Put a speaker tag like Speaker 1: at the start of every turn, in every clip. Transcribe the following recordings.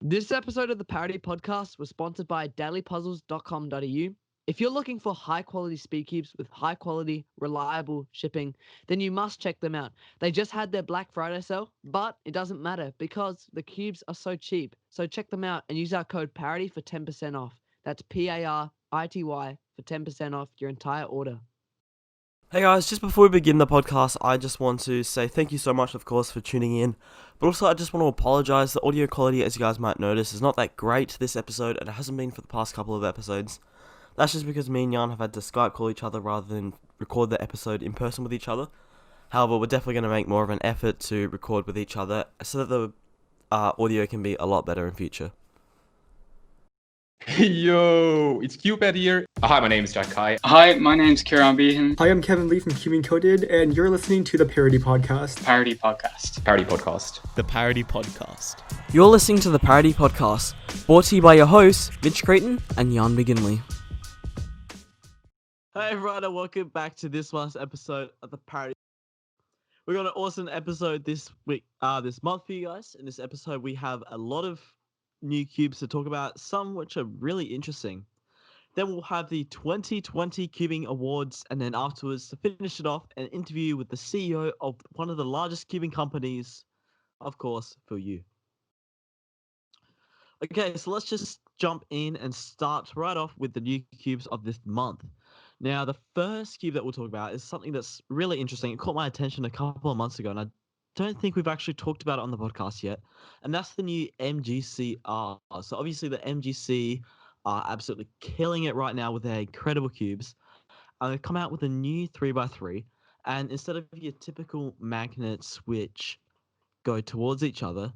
Speaker 1: This episode of the Parity podcast was sponsored by dailypuzzles.com.au. If you're looking for high quality speed cubes with high quality, reliable shipping, then you must check them out. They just had their Black Friday sale, but it doesn't matter because the cubes are so cheap. So check them out and use our code PARITY for 10% off. That's PARITY for 10% off your entire order.
Speaker 2: Hey guys, just before we begin the podcast, I just want to say thank you so much, of course, for tuning in. But also, I just want to apologise. The audio quality, as you guys might notice, is not that great this episode, and it hasn't been for the past couple of episodes. That's just because me and Jan have had to Skype call each other rather than record the episode in person with each other. However, we're definitely going to make more of an effort to record with each other so that the audio can be a lot better in future.
Speaker 3: Yo, it's Cubed here. Hi, my name is Jack Kai.
Speaker 4: Hi, my name's Kieran Behan.
Speaker 5: Hi, I'm Kevin Lee from Cubing Coded, and you're listening to the Parity Podcast.
Speaker 4: Parity Podcast.
Speaker 3: Parity Podcast.
Speaker 6: The Parity Podcast.
Speaker 2: You're listening to the Parity Podcast, brought to you by your hosts, Mitch Creighton and Jan McGinley.
Speaker 1: Hey everyone, and welcome back to this month's episode of the Parity. We got an awesome episode this month for you guys. In this episode, we have a lot of new cubes to talk about, some which are really interesting. Then we'll have the 2020 Cubing Awards, and then afterwards, to finish it off, an interview with the CEO of one of the largest cubing companies, of course, for you. Okay, so let's just jump in and start right off with the new cubes of this month. Now, the first cube that we'll talk about is something that's really interesting. It caught my attention a couple of months ago, and I don't think we've actually talked about it on the podcast yet, and that's the new MGCR. So obviously the MGC are absolutely killing it right now with their incredible cubes. They've come out with a new 3x3, and instead of your typical magnets which go towards each other,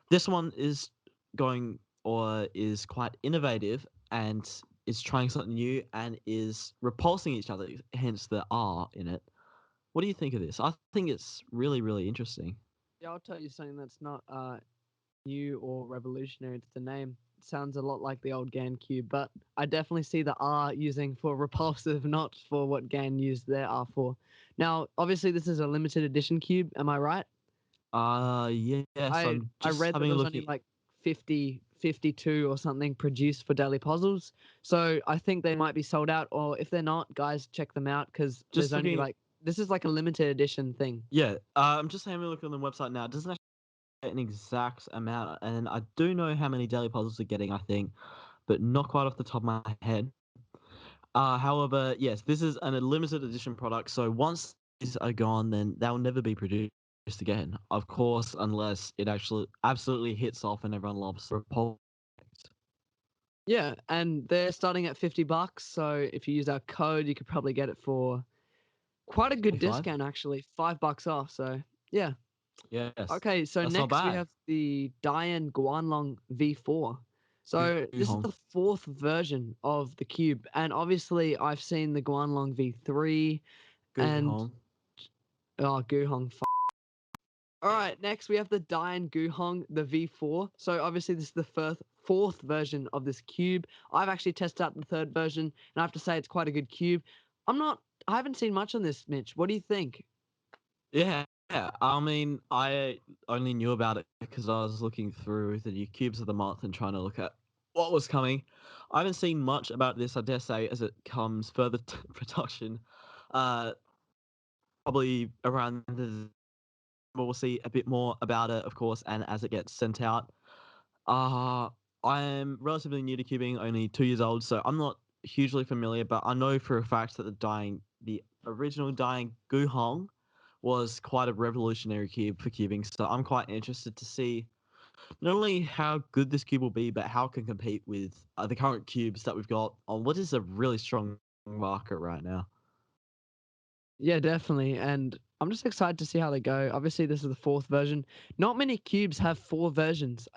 Speaker 1: this one is quite innovative and is trying something new and is repulsing each other, hence the R in it. What do you think of this? I think it's really, really interesting. Yeah, I'll tell you something that's not new or revolutionary. It's the name. It sounds a lot like the old GAN cube, but I definitely see the R using for repulsive, not for what GAN used their R for. Now, obviously, this is a limited edition cube. Am I right? Yes. I read that there was only like 50, 52 or something produced for Daily Puzzles. So I think they might be sold out, or if they're not, guys, check them out because there's only like. This is like a limited edition thing. Yeah, I'm just having a look on the website now. It doesn't actually get an exact amount, and I do know how many Daily Puzzles are getting, I think, but not quite off the top of my head. However, yes, this is a limited edition product, so once these are gone, then they'll never be produced again. Of course, unless it actually absolutely hits off and everyone loves Repulse. Yeah, and they're starting at $50, so if you use our code, you could probably get it for quite a good discount, actually. $5 off, so yeah. Yes. Okay, so next we have the Diane Guanlong V4. So this is the fourth version of the cube, and obviously I've seen the Guanlong V3 and Guhong. All right, next we have the Diane Guhong, the V4. So obviously this is the fourth version of this cube. I've actually tested out the third version, and I have to say it's quite a good cube. I haven't seen much on this, Mitch. What do you think? Yeah. I mean, I only knew about it because I was looking through the new cubes of the month and trying to look at what was coming. I haven't seen much about this, I dare say, as it comes further to production. Probably around we'll see a bit more about it, of course, and as it gets sent out. I am relatively new to cubing, only 2 years old, so I'm not hugely familiar, but I know for a fact that the original Diane Guhong was quite a revolutionary cube for cubing, so I'm quite interested to see not only how good this cube will be, but how it can compete with the current cubes that we've got on what is a really strong market right now. Yeah, definitely, and I'm just excited to see how they go. Obviously, this is the fourth version. Not many cubes have 4 versions.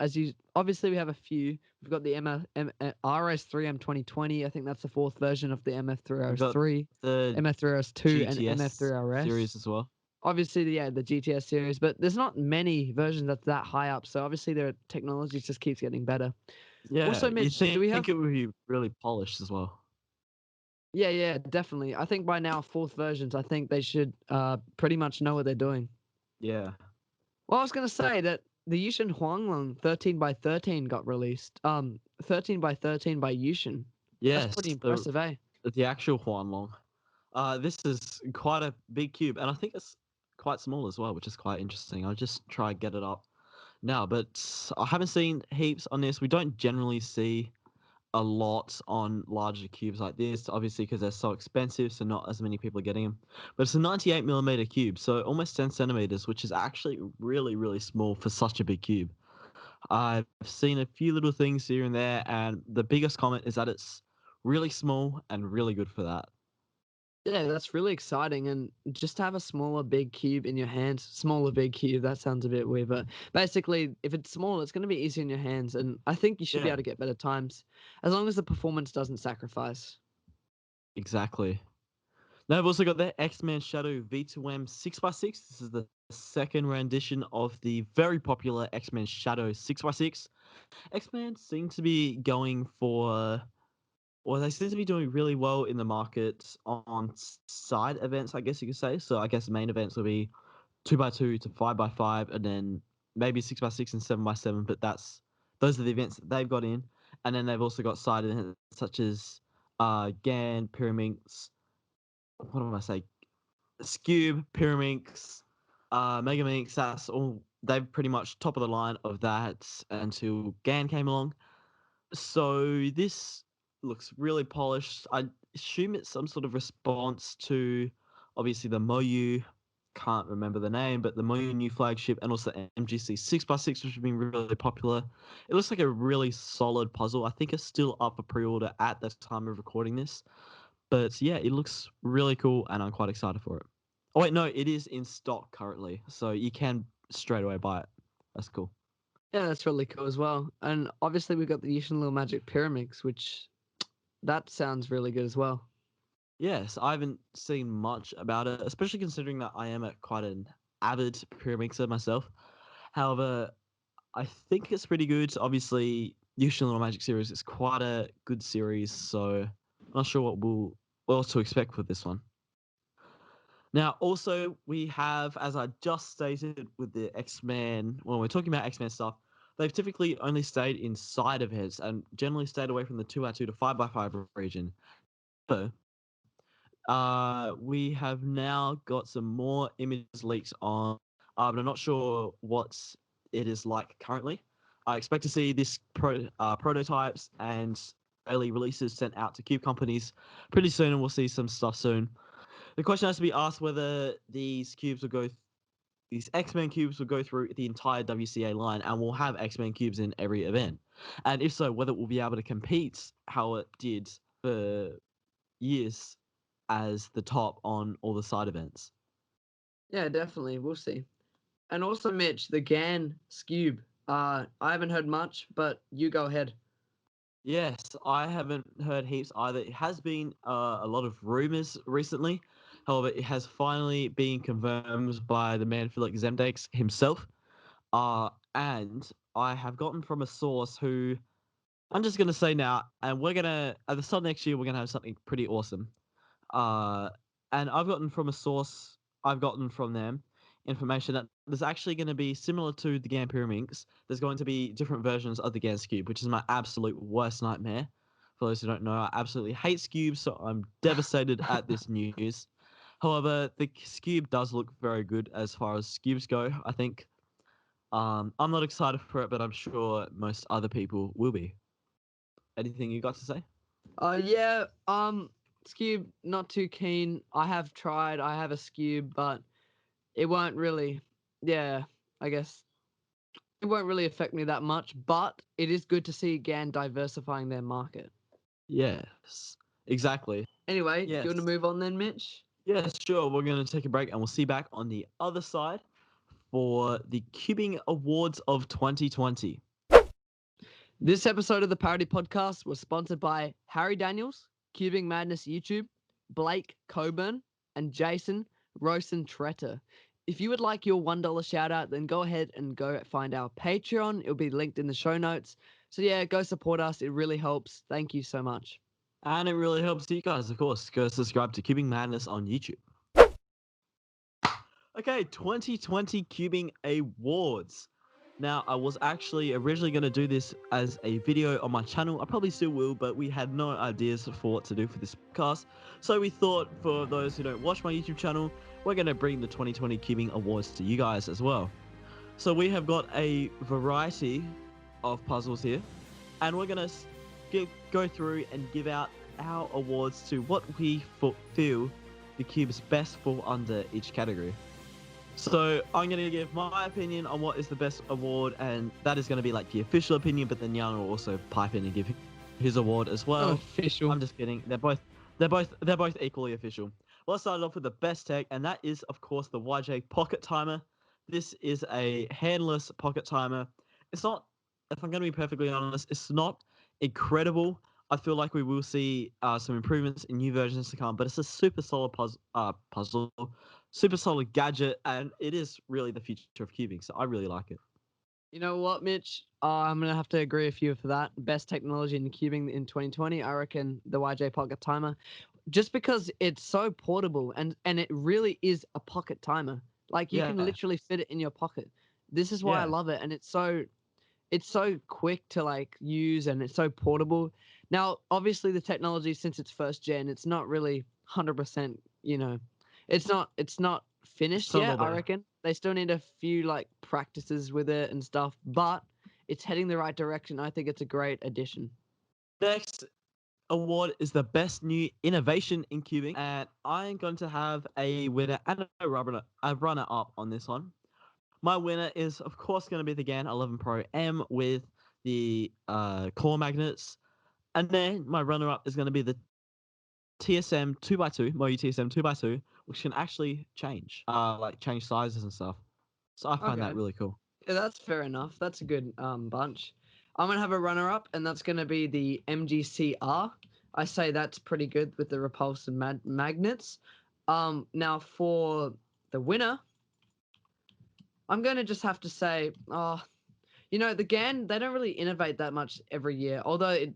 Speaker 1: Obviously, we have a few. We've got the RS3M 2020. I think that's the fourth version of the MF3RS3, the MF3RS2, and MF3RS series as well. Obviously, the GTS series, but there's not many versions that's that high up. So obviously, their technology just keeps getting better. Yeah. Also, Mitch, do we think it would be really polished as well? Yeah, definitely. I think by now, fourth versions, I think they should pretty much know what they're doing. Yeah. Well, I was going to say that
Speaker 6: the Yushin Huanglong 13 by 13 got released. 13 by 13 by Yushin. That's
Speaker 1: Yes,
Speaker 6: pretty impressive, eh?
Speaker 1: the actual Huanlong. This is quite a big cube, and I think it's quite small as well, which is quite interesting. I'll just try and get it up now, but I haven't seen heaps on this. We don't generally see a lot on larger cubes like this, obviously because they're so expensive, so not as many people are getting them. But it's a 98 millimeter cube, so almost 10 centimeters, which is actually really, really small for such a big cube. I've seen a few little things here and there, and the biggest comment is that it's really small and really good for that.
Speaker 6: Yeah, that's really exciting. And just to have a smaller, big cube in your hands, smaller, big cube, that sounds a bit weird. But basically, if it's small, it's going to be easy in your hands. And I think you should be
Speaker 1: Yeah.
Speaker 6: able to get better times as long as the performance doesn't sacrifice.
Speaker 1: Exactly. Now I've also got the X-Men Shadow V2M 6x6. This is the second rendition of the very popular X-Men Shadow 6x6. X-Men seem to be going for, or they seem to be doing really well in the market on side events, I guess you could say. So I guess main events will be 2x2 to 5x5, and then maybe 6x6 and 7x7. But those are the events that they've got in, and then they've also got side events such as GAN, Pyraminx, what am I say? Scube, Pyraminx, Megaminx. That's all. They've pretty much top of the line of that until GAN came along. So this looks really polished. I assume it's some sort of response to obviously the Moyu, can't remember the name, but the Moyu new flagship, and also MGC 6x6, which have been really popular. It looks like a really solid puzzle. I think it's still up for pre-order at the time of recording this. But yeah, it looks really cool, and I'm quite excited for it. Oh wait, no, it is in stock currently, so you can straight away buy it. That's cool.
Speaker 6: Yeah, that's really cool as well. And obviously, we've got the Yushin Little Magic Pyramix, which that sounds really good as well.
Speaker 1: Yes, I haven't seen much about it, especially considering that I am quite an avid Pyramixer myself. However, I think it's pretty good. Obviously, Yushi Little Magic series is quite a good series, so I'm not sure what else to expect with this one. Now, also, we have, as I just stated with the X-Men, when we're talking about X-Men stuff, they've typically only stayed inside of heads and generally stayed away from the 2x2 to 5x5 region. So, we have now got some more images leaked on, but I'm not sure what it is like currently. I expect to see this prototypes and early releases sent out to cube companies pretty soon, and we'll see some stuff soon. The question has to be asked whether these X-Men cubes will go through the entire WCA line and we'll have X-Men cubes in every event. And if so, whether it will be able to compete how it did for years as the top on all the side events.
Speaker 6: Yeah, definitely. We'll see. And also, Mitch, the GAN Scube. I haven't heard much, but you go ahead.
Speaker 1: Yes, I haven't heard heaps either. It has been a lot of rumors recently. However, it has finally been confirmed by the man Felix Zemdex himself. And I have gotten from a source who I'm just gonna say now, and we're gonna at the start of next year we're gonna have something pretty awesome. Uh, and I've gotten from them information that there's actually going to be similar to the GAN Pyraminx. There's going to be different versions of the GAN Cube, which is my absolute worst nightmare. For those who don't know, I absolutely hate Scubes, so I'm devastated at this news. However, the Cube does look very good as far as Cubes go, I think. I'm not excited for it, but I'm sure most other people will be. Anything you got to say?
Speaker 6: Yeah, Scube, not too keen. I have tried, I have a Scube, but it won't really, yeah, I guess it won't really affect me that much, but it is good to see GAN diversifying their market.
Speaker 1: Yes, exactly.
Speaker 6: Anyway, do you
Speaker 1: Yes.
Speaker 6: want to move on then, Mitch?
Speaker 1: Yes, sure. We're going to take a break and we'll see you back on the other side for the Cubing Awards of 2020.
Speaker 6: This episode of the Parity Podcast was sponsored by Harry Daniels, Cubing Madness YouTube, Blake Coburn, and Jason Rosen Tretter. If you would like your $1 shout out, then go ahead and go find our Patreon. It'll be linked in the show notes. So yeah, go support us. It really helps. Thank you so much.
Speaker 1: And it really helps you guys, of course. Go subscribe to Cubing Madness on YouTube. Okay, 2020 Cubing Awards. Now, I was actually originally going to do this as a video on my channel. I probably still will, but we had no ideas for what to do for this podcast. So we thought, for those who don't watch my YouTube channel, we're going to bring the 2020 Cubing Awards to you guys as well. So we have got a variety of puzzles here, and we're going to go through and give out our awards to what we feel the cubes best fall under each category. So I'm going to give my opinion on what is the best award, and that is going to be like the official opinion, but then Jan will also pipe in and give his award as well.
Speaker 6: Official.
Speaker 1: I'm just kidding. They're both equally official. Let's start off with the best tech, and that is of course the YJ Pocket Timer. This is a handless pocket timer. It's not, if I'm going to be perfectly honest, it's not incredible. I feel like we will see some improvements in new versions to come, but it's a super solid puzzle, super solid gadget, and it is really the future of cubing. So I really like it.
Speaker 6: You know what, Mitch? I'm gonna have to agree with you for that. Best technology in cubing in 2020, I reckon the YJ Pocket Timer, just because it's so portable and it really is a pocket timer. Like you can
Speaker 1: Yeah.
Speaker 6: literally fit it in your pocket. This is why I
Speaker 1: Yeah.
Speaker 6: love it, and it's so quick to like use, and it's so portable. Now, obviously, the technology, since it's first gen, it's not really 100%. It's not finished
Speaker 1: not all
Speaker 6: yet. I
Speaker 1: there.
Speaker 6: reckon they still need a few like practices with it and stuff, but it's heading the right direction. I think it's a great addition.
Speaker 1: Next award is the best new innovation in cubing, and I'm going to have a winner and a runner up on this one. My winner is, of course, going to be the GAN 11 Pro M with the core magnets. And then my runner-up is going to be the TSM 2x2, Moyu TSM 2x2, which can actually change, change sizes and stuff. So I find that
Speaker 6: Okay.
Speaker 1: really cool.
Speaker 6: Yeah, that's fair enough. That's a good bunch. I'm gonna have a runner-up, and that's gonna be the MGCR. I say that's pretty good with the repulsive magnets. Now for the winner, I'm gonna just have to say, the GAN, they don't really innovate that much every year. Although it's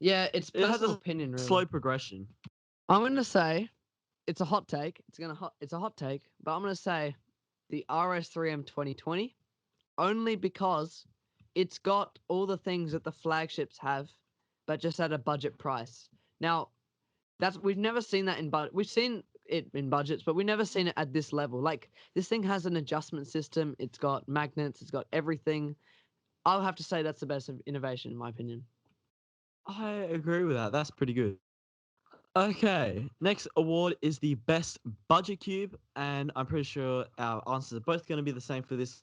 Speaker 1: It has
Speaker 6: personal
Speaker 1: a
Speaker 6: opinion, really.
Speaker 1: slow progression.
Speaker 6: I'm gonna say it's a hot take. It's a hot take, but I'm gonna say the RS3M 2020 only because it's got all the things that the flagships have, but just at a budget price. Now, we've never seen that in budget. We've seen it in budgets, but we've never seen it at this level. Like this thing has an adjustment system. It's got magnets. It's got everything. I'll have to say that's the best of innovation in my opinion.
Speaker 1: I agree with that. That's pretty good. Okay, next award is the best budget cube, and I'm pretty sure our answers are both going to be the same for this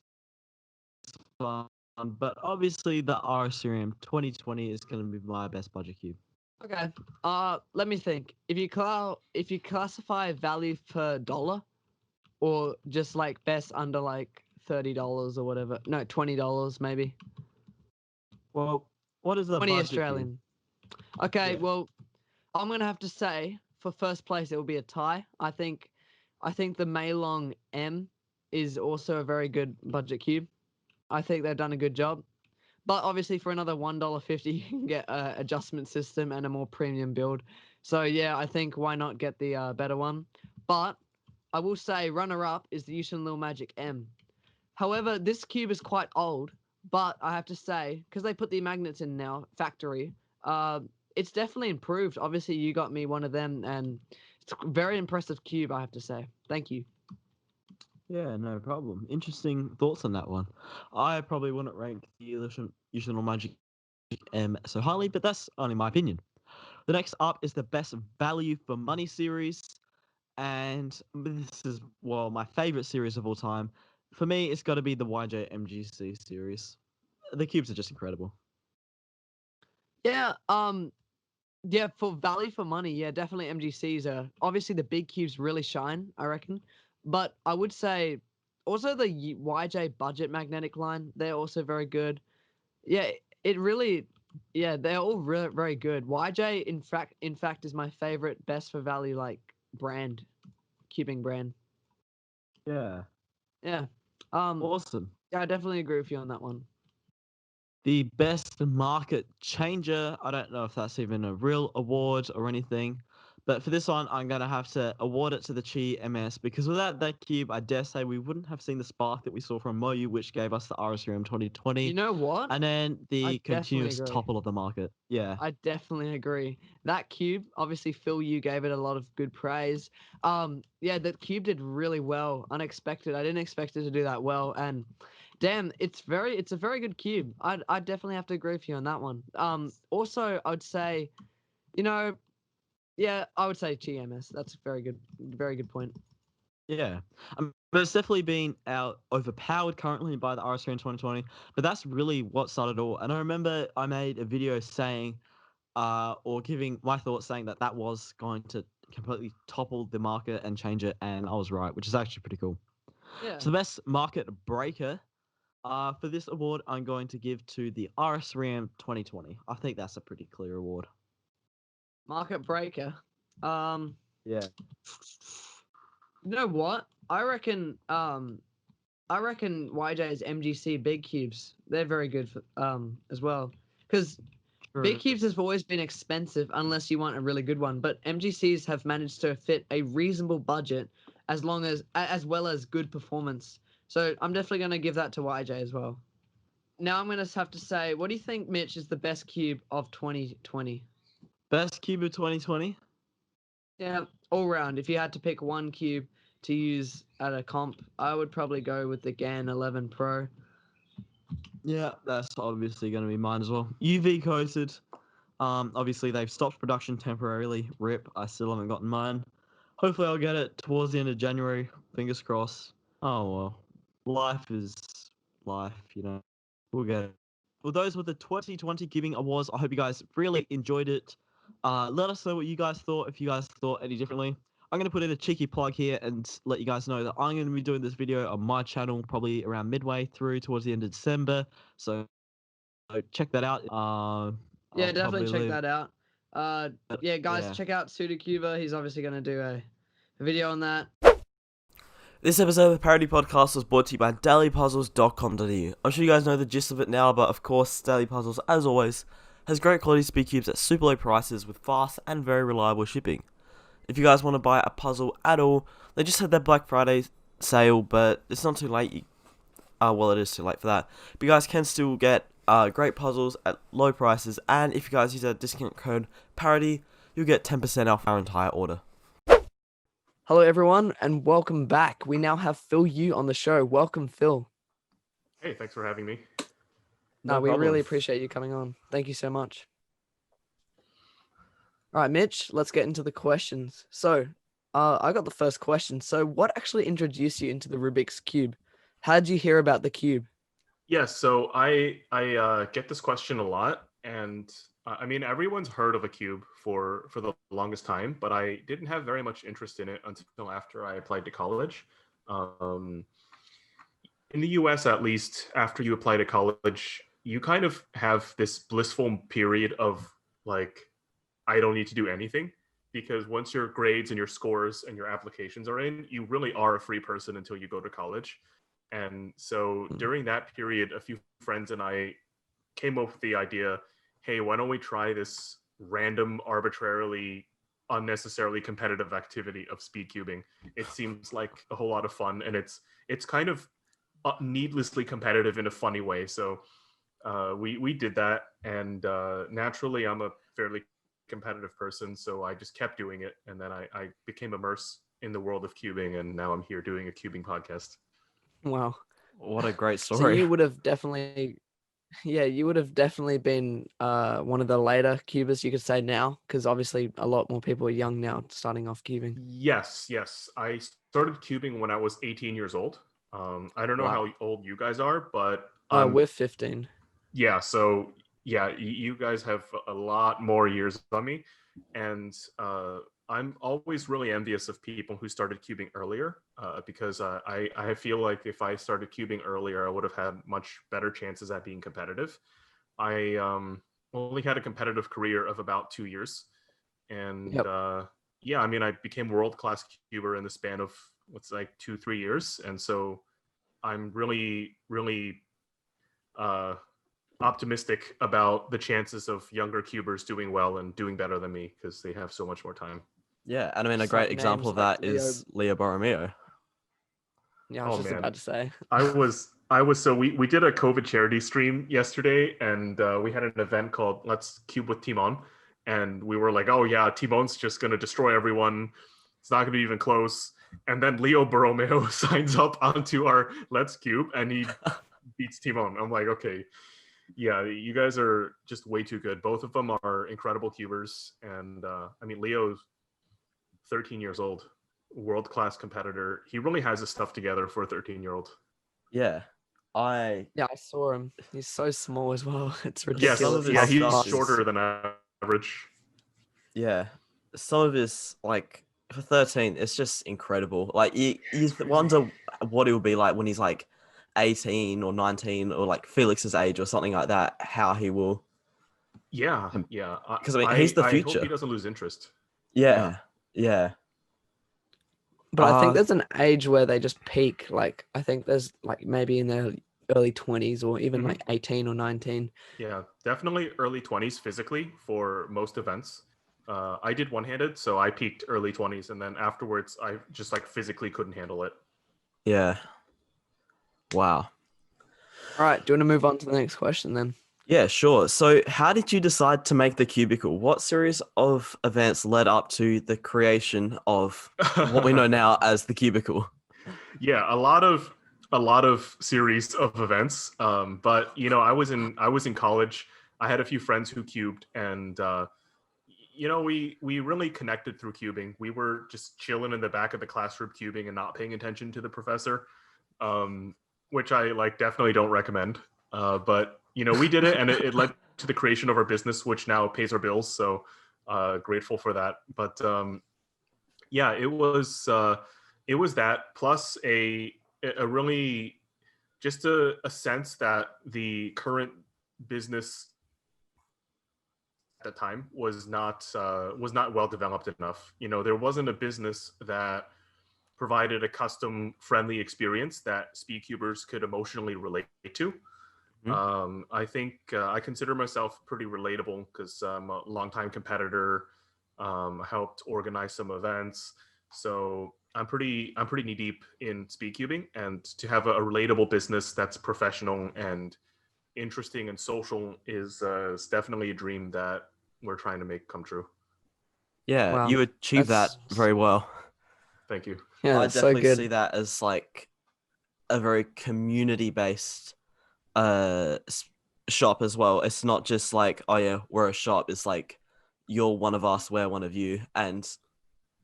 Speaker 1: one. But obviously, the RSRM 2020 is going to be my best budget cube.
Speaker 6: Okay. Let me think. If you classify value per dollar, or just like best under like $30 or whatever. No, $20 maybe.
Speaker 1: Well, what is the
Speaker 6: 20
Speaker 1: budget cube?
Speaker 6: Australian. Okay,
Speaker 1: Yeah.
Speaker 6: well, I'm gonna have to say for first place it will be a tie. I think the Meilong M is also a very good budget cube. I think they've done a good job. But obviously for another $1.50 you can get a adjustment system and a more premium build. So yeah, I think why not get the better one. But I will say runner up is the Yushin Lil Magic M. However, this cube is quite old, but I have to say, because they put the magnets in now, factory, it's definitely improved. Obviously, you got me one of them, and it's a very impressive cube, I have to say. Thank you.
Speaker 1: Yeah, no problem. Interesting thoughts on that one. I probably wouldn't rank the Illusion Magic M so highly, but that's only my opinion. The next up is the best value for money series, and this is my favorite series of all time. For me, it's got to be the YJ MGC series. The cubes are just incredible.
Speaker 6: Yeah, yeah, for value for money, yeah, definitely MGCs are obviously the big cubes really shine, I reckon. But I would say also the YJ budget magnetic line, they're also very good. Yeah, it really, yeah, they're all very good. YJ, in fact, is my favorite best for value like brand, cubing brand.
Speaker 1: Yeah,
Speaker 6: Yeah,
Speaker 1: awesome.
Speaker 6: yeah, I definitely agree with you on that one.
Speaker 1: The best market changer. I don't know if that's even a real award or anything, But for this one, I'm going to have to award it to the Chi MS because without that cube, I dare say we wouldn't have seen the spark that we saw from Moyu, which gave us the RSRM 2020.
Speaker 6: You know what?
Speaker 1: And then the
Speaker 6: definitely
Speaker 1: continuous
Speaker 6: agree.
Speaker 1: topple of the market. Yeah.
Speaker 6: I definitely agree. That cube, obviously, Phil, you gave it a lot of good praise. Yeah, that cube did really well. Unexpected. I didn't expect it to do that well. And damn, it's a very good cube. I definitely have to agree with you on that one. Also, I would say, you know, yeah, I would say GMS. That's a very good point.
Speaker 1: Yeah. But it's definitely been overpowered currently by the RSRM 2020. But that's really what started it all. And I remember I made a video saying, or giving my thoughts saying that was going to completely topple the market and change it. And I was right, which is actually pretty cool.
Speaker 6: Yeah.
Speaker 1: So the best market breaker for this award, I'm going to give to the RSRM 2020. I think that's a pretty clear award.
Speaker 6: Market breaker.
Speaker 1: Yeah.
Speaker 6: You know what? I reckon YJ's MGC big cubes. They're very good for, as well. Because big cubes have always been expensive unless you want a really good one. But MGCs have managed to fit a reasonable budget as well as good performance. So I'm definitely going to give that to YJ as well. Now I'm going to have to say, what do you think, Mitch, is the best cube of 2020?
Speaker 1: Best cube of 2020?
Speaker 6: Yeah, all round. If you had to pick one cube to use at a comp, I would probably go with the GAN 11 Pro.
Speaker 1: Yeah, that's obviously going to be mine as well. UV coated. Obviously they've stopped production temporarily. RIP. I still haven't gotten mine. Hopefully I'll get it towards the end of January. Fingers crossed. Oh well. Life is life, you know. We'll get it. For those with the 2020 Giving Awards, I hope you guys really enjoyed it. Let us know what you guys thought, if you guys thought any differently. I'm going to put in a cheeky plug here and let you guys know that I'm going to be doing this video on my channel probably around midway through towards the end of December. So check that out.
Speaker 6: Yeah,
Speaker 1: I'll
Speaker 6: definitely
Speaker 1: probably
Speaker 6: check
Speaker 1: leave.
Speaker 6: that out. Yeah, guys,
Speaker 1: Yeah.
Speaker 6: check out TheCubicle. He's obviously going to do a video on that.
Speaker 2: This episode of the Parity Podcast was brought to you by dailypuzzles.com.au. I'm sure you guys know the gist of it now, but of course, Daily Puzzles, as always, has great quality speed cubes at super low prices with fast and very reliable shipping. If you guys want to buy a puzzle at all, they just had their Black Friday sale, but it's not too late. Well, it is too late for that. But you guys can still get great puzzles at low prices, and if you guys use our discount code PARITY, you'll get 10% off our entire order.
Speaker 6: Hello, everyone, and welcome back. We now have Phil Yu on the show. Welcome, Phil.
Speaker 3: Hey, thanks for having me.
Speaker 6: No, we really appreciate you coming on. Thank you so much. All right, Mitch, let's get into the questions. So, I got the first question. So, what actually introduced you into the Rubik's Cube? How did you hear about the cube?
Speaker 3: Yes, so I get this question a lot, and I mean everyone's heard of a cube for the longest time, but I didn't have very much interest in it until after I applied to college. In the US, at least, after you apply to college, you kind of have this blissful period of like, I don't need to do anything, because once your grades and your scores and your applications are in, you really are a free person until you go to college. And so during that period, a few friends and I came up with the idea, hey, why don't we try this random, arbitrarily, unnecessarily competitive activity of speed cubing? It seems like a whole lot of fun, and it's kind of needlessly competitive in a funny way. So we did that, and naturally I'm a fairly competitive person, so I just kept doing it, and then I became immersed in the world of cubing, and now I'm here doing a cubing podcast.
Speaker 6: Wow.
Speaker 1: What a great
Speaker 6: So
Speaker 1: story.
Speaker 6: you would have definitely, been one of the later cubers, you could say now, because obviously a lot more people are young now starting off cubing.
Speaker 3: Yes. I started cubing when I was 18 years old. I don't know how old you guys are, but
Speaker 6: We're 15.
Speaker 3: yeah, so yeah, you guys have a lot more years on me, and I'm always really envious of people who started cubing earlier, because I feel like if I started cubing earlier, I would have had much better chances at being competitive. I only had a competitive career of about 2 years, and yeah, I mean, I became world-class cuber in the span of what's like 2-3 years, and so I'm really optimistic about the chances of younger cubers doing well and doing better than me because they have so much more time.
Speaker 2: Yeah, and I mean, a
Speaker 6: Just
Speaker 2: great
Speaker 6: like
Speaker 2: example
Speaker 6: names
Speaker 2: of
Speaker 6: like
Speaker 2: that is Leo Borromeo.
Speaker 6: Yeah, I was
Speaker 3: Oh
Speaker 6: just
Speaker 3: man,
Speaker 6: about to say.
Speaker 3: I was so we did a COVID charity stream yesterday, and we had an event called Let's Cube with Timon, and we were like, oh yeah, Timon's just gonna destroy everyone. It's not gonna be even close. And then Leo Borromeo signs up onto our Let's Cube, and he beats Timon. I'm like, okay, yeah, you guys are just way too good. Both of them are incredible cubers, and I mean, Leo's 13 years old, world class competitor. He really has his stuff together for a 13-year-old.
Speaker 2: Yeah, I
Speaker 6: Yeah, I saw him. He's so small as well. It's
Speaker 3: Yes,
Speaker 2: some of
Speaker 6: ridiculous.
Speaker 2: his
Speaker 3: yeah,
Speaker 6: how
Speaker 3: he's
Speaker 2: stuff
Speaker 6: fast-
Speaker 2: is
Speaker 3: shorter than average.
Speaker 2: yeah, some of his like for 13, it's just incredible. Like you wonder what he'll be like when he's like 18 or 19 or like Felix's age or something like that. How he will,
Speaker 3: Yeah, yeah.
Speaker 2: because I mean he's the
Speaker 3: I hope he
Speaker 2: future.
Speaker 3: doesn't lose interest.
Speaker 2: Yeah, yeah.
Speaker 6: But I think
Speaker 2: Uh,
Speaker 6: there's an age where they just peak. Like I think there's like maybe in their early 20s or even
Speaker 3: Mhm.
Speaker 6: like 18 or 19.
Speaker 3: Yeah, definitely early 20s physically for most events. I did one-handed, so I peaked early 20s, and then afterwards, I just like physically couldn't handle it.
Speaker 2: yeah. Wow.
Speaker 6: All right, do you want to move on to the next question then?
Speaker 2: Yeah, sure. So, how did you decide to make the Cubicle? What series of events led up to the creation of what we know now as the Cubicle?
Speaker 3: Yeah, a lot of series of events. But I was in college. I had a few friends who cubed, and we really connected through cubing. We were just chilling in the back of the classroom cubing and not paying attention to the professor, which I like definitely don't recommend. But we did it, and it led to the creation of our business, which now pays our bills. So grateful for that. But yeah, it was that plus a really just a sense that the current business at the time was not well developed enough. There wasn't a business that provided a custom friendly experience that speedcubers could emotionally relate to.
Speaker 2: Mhm.
Speaker 3: I think I consider myself pretty relatable because I'm a longtime competitor. I helped organize some events, so I'm pretty knee deep in speedcubing, and to have a relatable business that's professional and interesting and social is definitely a dream that we're trying to make come true.
Speaker 2: Yeah,
Speaker 6: Wow,
Speaker 2: you achieved that
Speaker 6: that's
Speaker 2: very well.
Speaker 3: Thank you.
Speaker 6: yeah,
Speaker 2: I
Speaker 6: that's so
Speaker 2: definitely see
Speaker 6: good.
Speaker 2: that as like a very community based shop as well. It's not just like, oh yeah, we're a shop. It's like you're one of us, we're one of you, and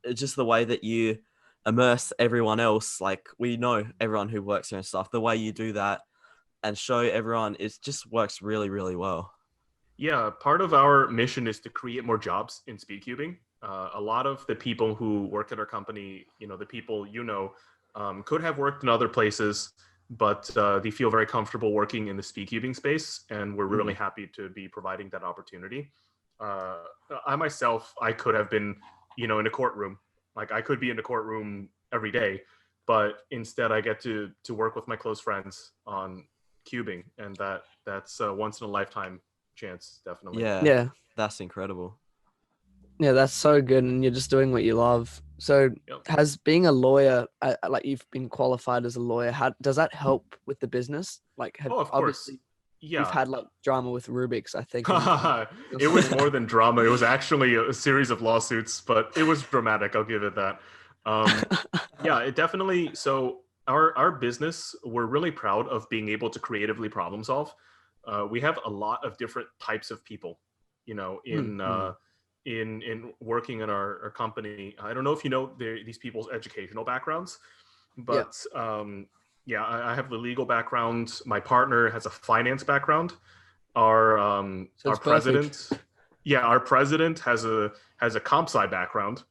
Speaker 2: it's just the way that you immerse everyone else. Like we know everyone who works here and stuff. The way you do that and show everyone, it just works really, really well.
Speaker 3: Yeah, part of our mission is to create more jobs in speedcubing. A lot of the people who work at our company, the people could have worked in other places, but they feel very comfortable working in the speedcubing space, and we're really happy to be providing that opportunity. Uh, I myself, I could have been, in a courtroom. Like I could be in a courtroom every day, but instead I get to work with my close friends on cubing, and that's a once in a lifetime chance, definitely.
Speaker 2: Yeah,
Speaker 6: Yeah,
Speaker 2: that's incredible.
Speaker 6: yeah, that's so good, and you're just doing what you love. So,
Speaker 3: Yep.
Speaker 6: has being a lawyer, like you've been qualified as a lawyer, how does that help with the business? Like, have
Speaker 3: Oh, of course.
Speaker 6: obviously you've
Speaker 3: Yeah.
Speaker 6: had like drama with Rubik's, I think. or
Speaker 3: It was
Speaker 6: something.
Speaker 3: more than drama. It was actually a series of lawsuits, but it was dramatic. I'll give it that. Yeah, it definitely. So our business, we're really proud of being able to creatively problem solve. We have a lot of different types of people, in working in our company. I don't know if you know these people's educational backgrounds,
Speaker 6: Yeah.
Speaker 3: but yeah, I have the legal background. My partner has a finance background. Our
Speaker 6: So
Speaker 3: our
Speaker 6: it's perfect.
Speaker 3: president, yeah, our president has a comp sci background.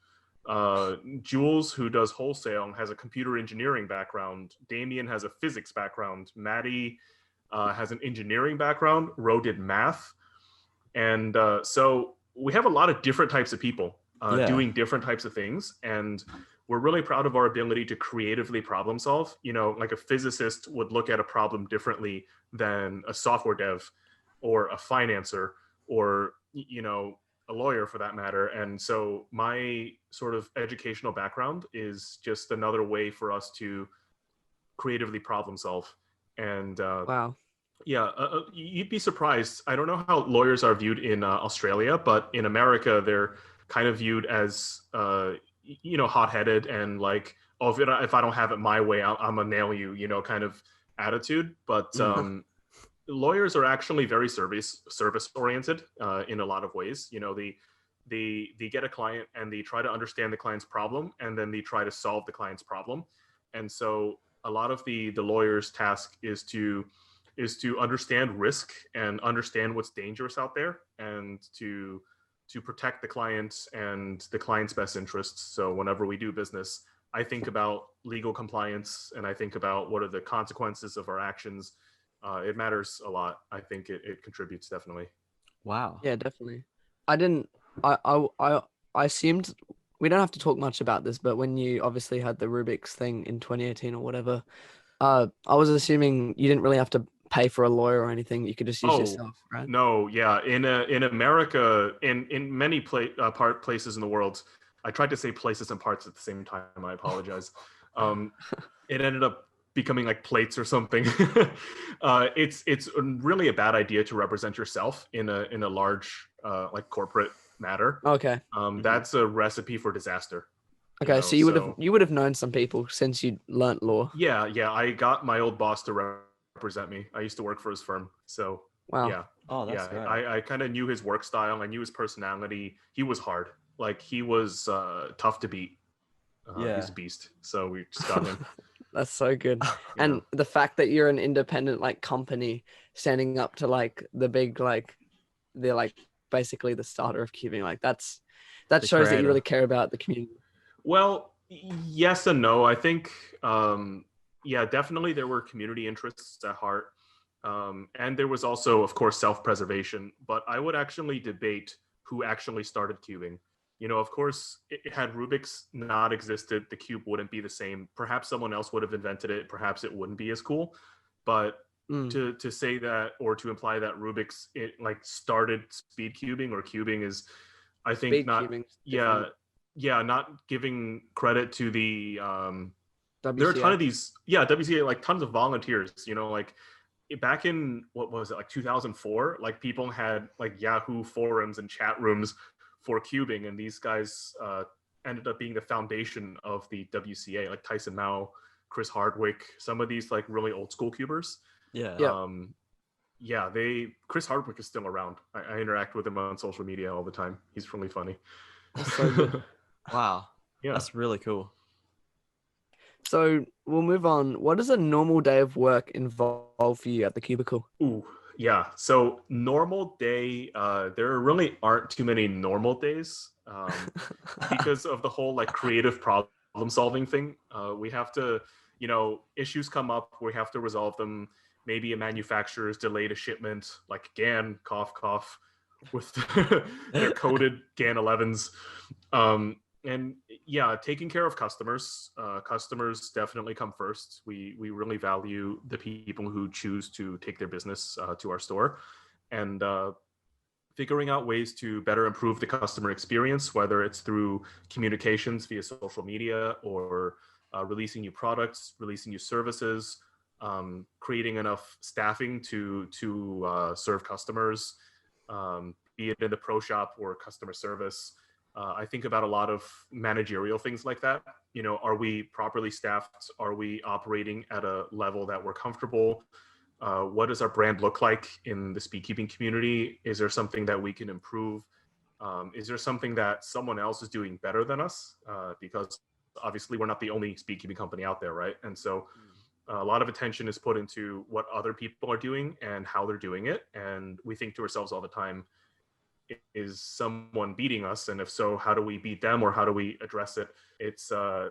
Speaker 3: Jules, who does wholesale, has a computer engineering background. Damien has a physics background. Maddie has an engineering background. Ro did math, and so we have a lot of different types of people
Speaker 2: Yeah.
Speaker 3: doing different types of things, and we're really proud of our ability to creatively problem solve. Like a physicist would look at a problem differently than a software dev or a financer or a a lawyer for that matter. And so my sort of educational background is just another way for us to creatively problem solve. And
Speaker 6: Wow.
Speaker 3: yeah, you'd be surprised. I don't know how lawyers are viewed in Australia, but in America, they're kind of viewed as, hot-headed and like, oh, if I don't have it my way, I'm gonna nail you, kind of attitude. But lawyers are actually very service oriented in a lot of ways. They get a client and they try to understand the client's problem, and then they try to solve the client's problem. And so a lot of the lawyer's task is to understand risk and understand what's dangerous out there, and to protect the client and the client's best interests. So whenever we do business, I think about legal compliance, and I think about what are the consequences of our actions. It matters a lot. I think it contributes definitely.
Speaker 1: Wow.
Speaker 6: Yeah, definitely. I didn't. I assumed we don't have to talk much about this, but when you obviously had the Rubik's thing in 2018 or whatever, I was assuming you didn't really have to pay for a lawyer or anything. You could just use yourself, right?
Speaker 3: No, yeah. In America, in many places in the world, I tried to say places and parts at the same time. I apologize. It ended up becoming like plates or something. It's really a bad idea to represent yourself in a large like corporate matter.
Speaker 6: Okay.
Speaker 3: That's a recipe for disaster.
Speaker 6: Okay, so you would have known some people since you learnt law.
Speaker 3: Yeah. I got my old boss to represent me. I used to work for his firm, so
Speaker 6: Wow.
Speaker 3: yeah.
Speaker 2: Oh, that's great.
Speaker 3: I kind of knew his work style. I knew his personality. He was hard. Like he was tough to beat. He's a beast. So we just got him.
Speaker 6: That's so good. And the fact that you're an independent like company standing up to like the big like they're like basically the starter of cubing, like that
Speaker 2: The
Speaker 6: shows that you
Speaker 2: creator.
Speaker 6: really care about the community.
Speaker 3: Well, yes and no. I think definitely there were community interests at heart. And there was also, of course, self-preservation. But I would actually debate who actually started cubing. Of course, had Rubik's not existed, the cube wouldn't be the same. Perhaps someone else would have invented it. Perhaps it wouldn't be as cool. But to say that, or to imply that Rubik's started speed cubing or cubing is, I think,
Speaker 6: Speed
Speaker 3: not.
Speaker 6: cubing.
Speaker 3: Not giving credit to the. There are a ton
Speaker 6: WCA.
Speaker 3: of these. Yeah, WCA, like tons of volunteers. Like back in what was it, like 2004? Like people had like Yahoo forums and chat rooms for cubing, and these guys ended up being the foundation of the WCA, like Tyson Mao, Chris Hardwick, some of these like really old school cubers.
Speaker 2: Yeah.
Speaker 3: Chris Hardwick is still around. I interact with him on social media all the time. He's really funny.
Speaker 6: That's so good.
Speaker 2: Wow.
Speaker 3: Yeah.
Speaker 2: That's really cool.
Speaker 6: So we'll move on. What does a normal day of work involve for you at the Cubicle?
Speaker 3: Ooh, yeah. So normal day, there really aren't too many normal days because of the whole like creative problem solving thing. We have to, issues come up, we have to resolve them. Maybe a manufacturer's delayed a shipment, like GAN, cough, with their coded GAN 11s. And yeah, taking care of customers. Customers definitely come first. We really value the people who choose to take their business to our store, and figuring out ways to better improve the customer experience, whether it's through communications via social media or releasing new products, releasing new services, creating enough staffing to serve customers, be it in the pro shop or customer service. I think about a lot of managerial things like that. Are we properly staffed? Are we operating at a level that we're comfortable? What does our brand look like in the speedkeeping community? Is there something that we can improve? Is there something that someone else is doing better than us? Because obviously we're not the only speedkeeping company out there, right? And so a lot of attention is put into what other people are doing and how they're doing it. And we think to ourselves all the time, is someone beating us? And if so, how do we beat them, or how do we address it? It's a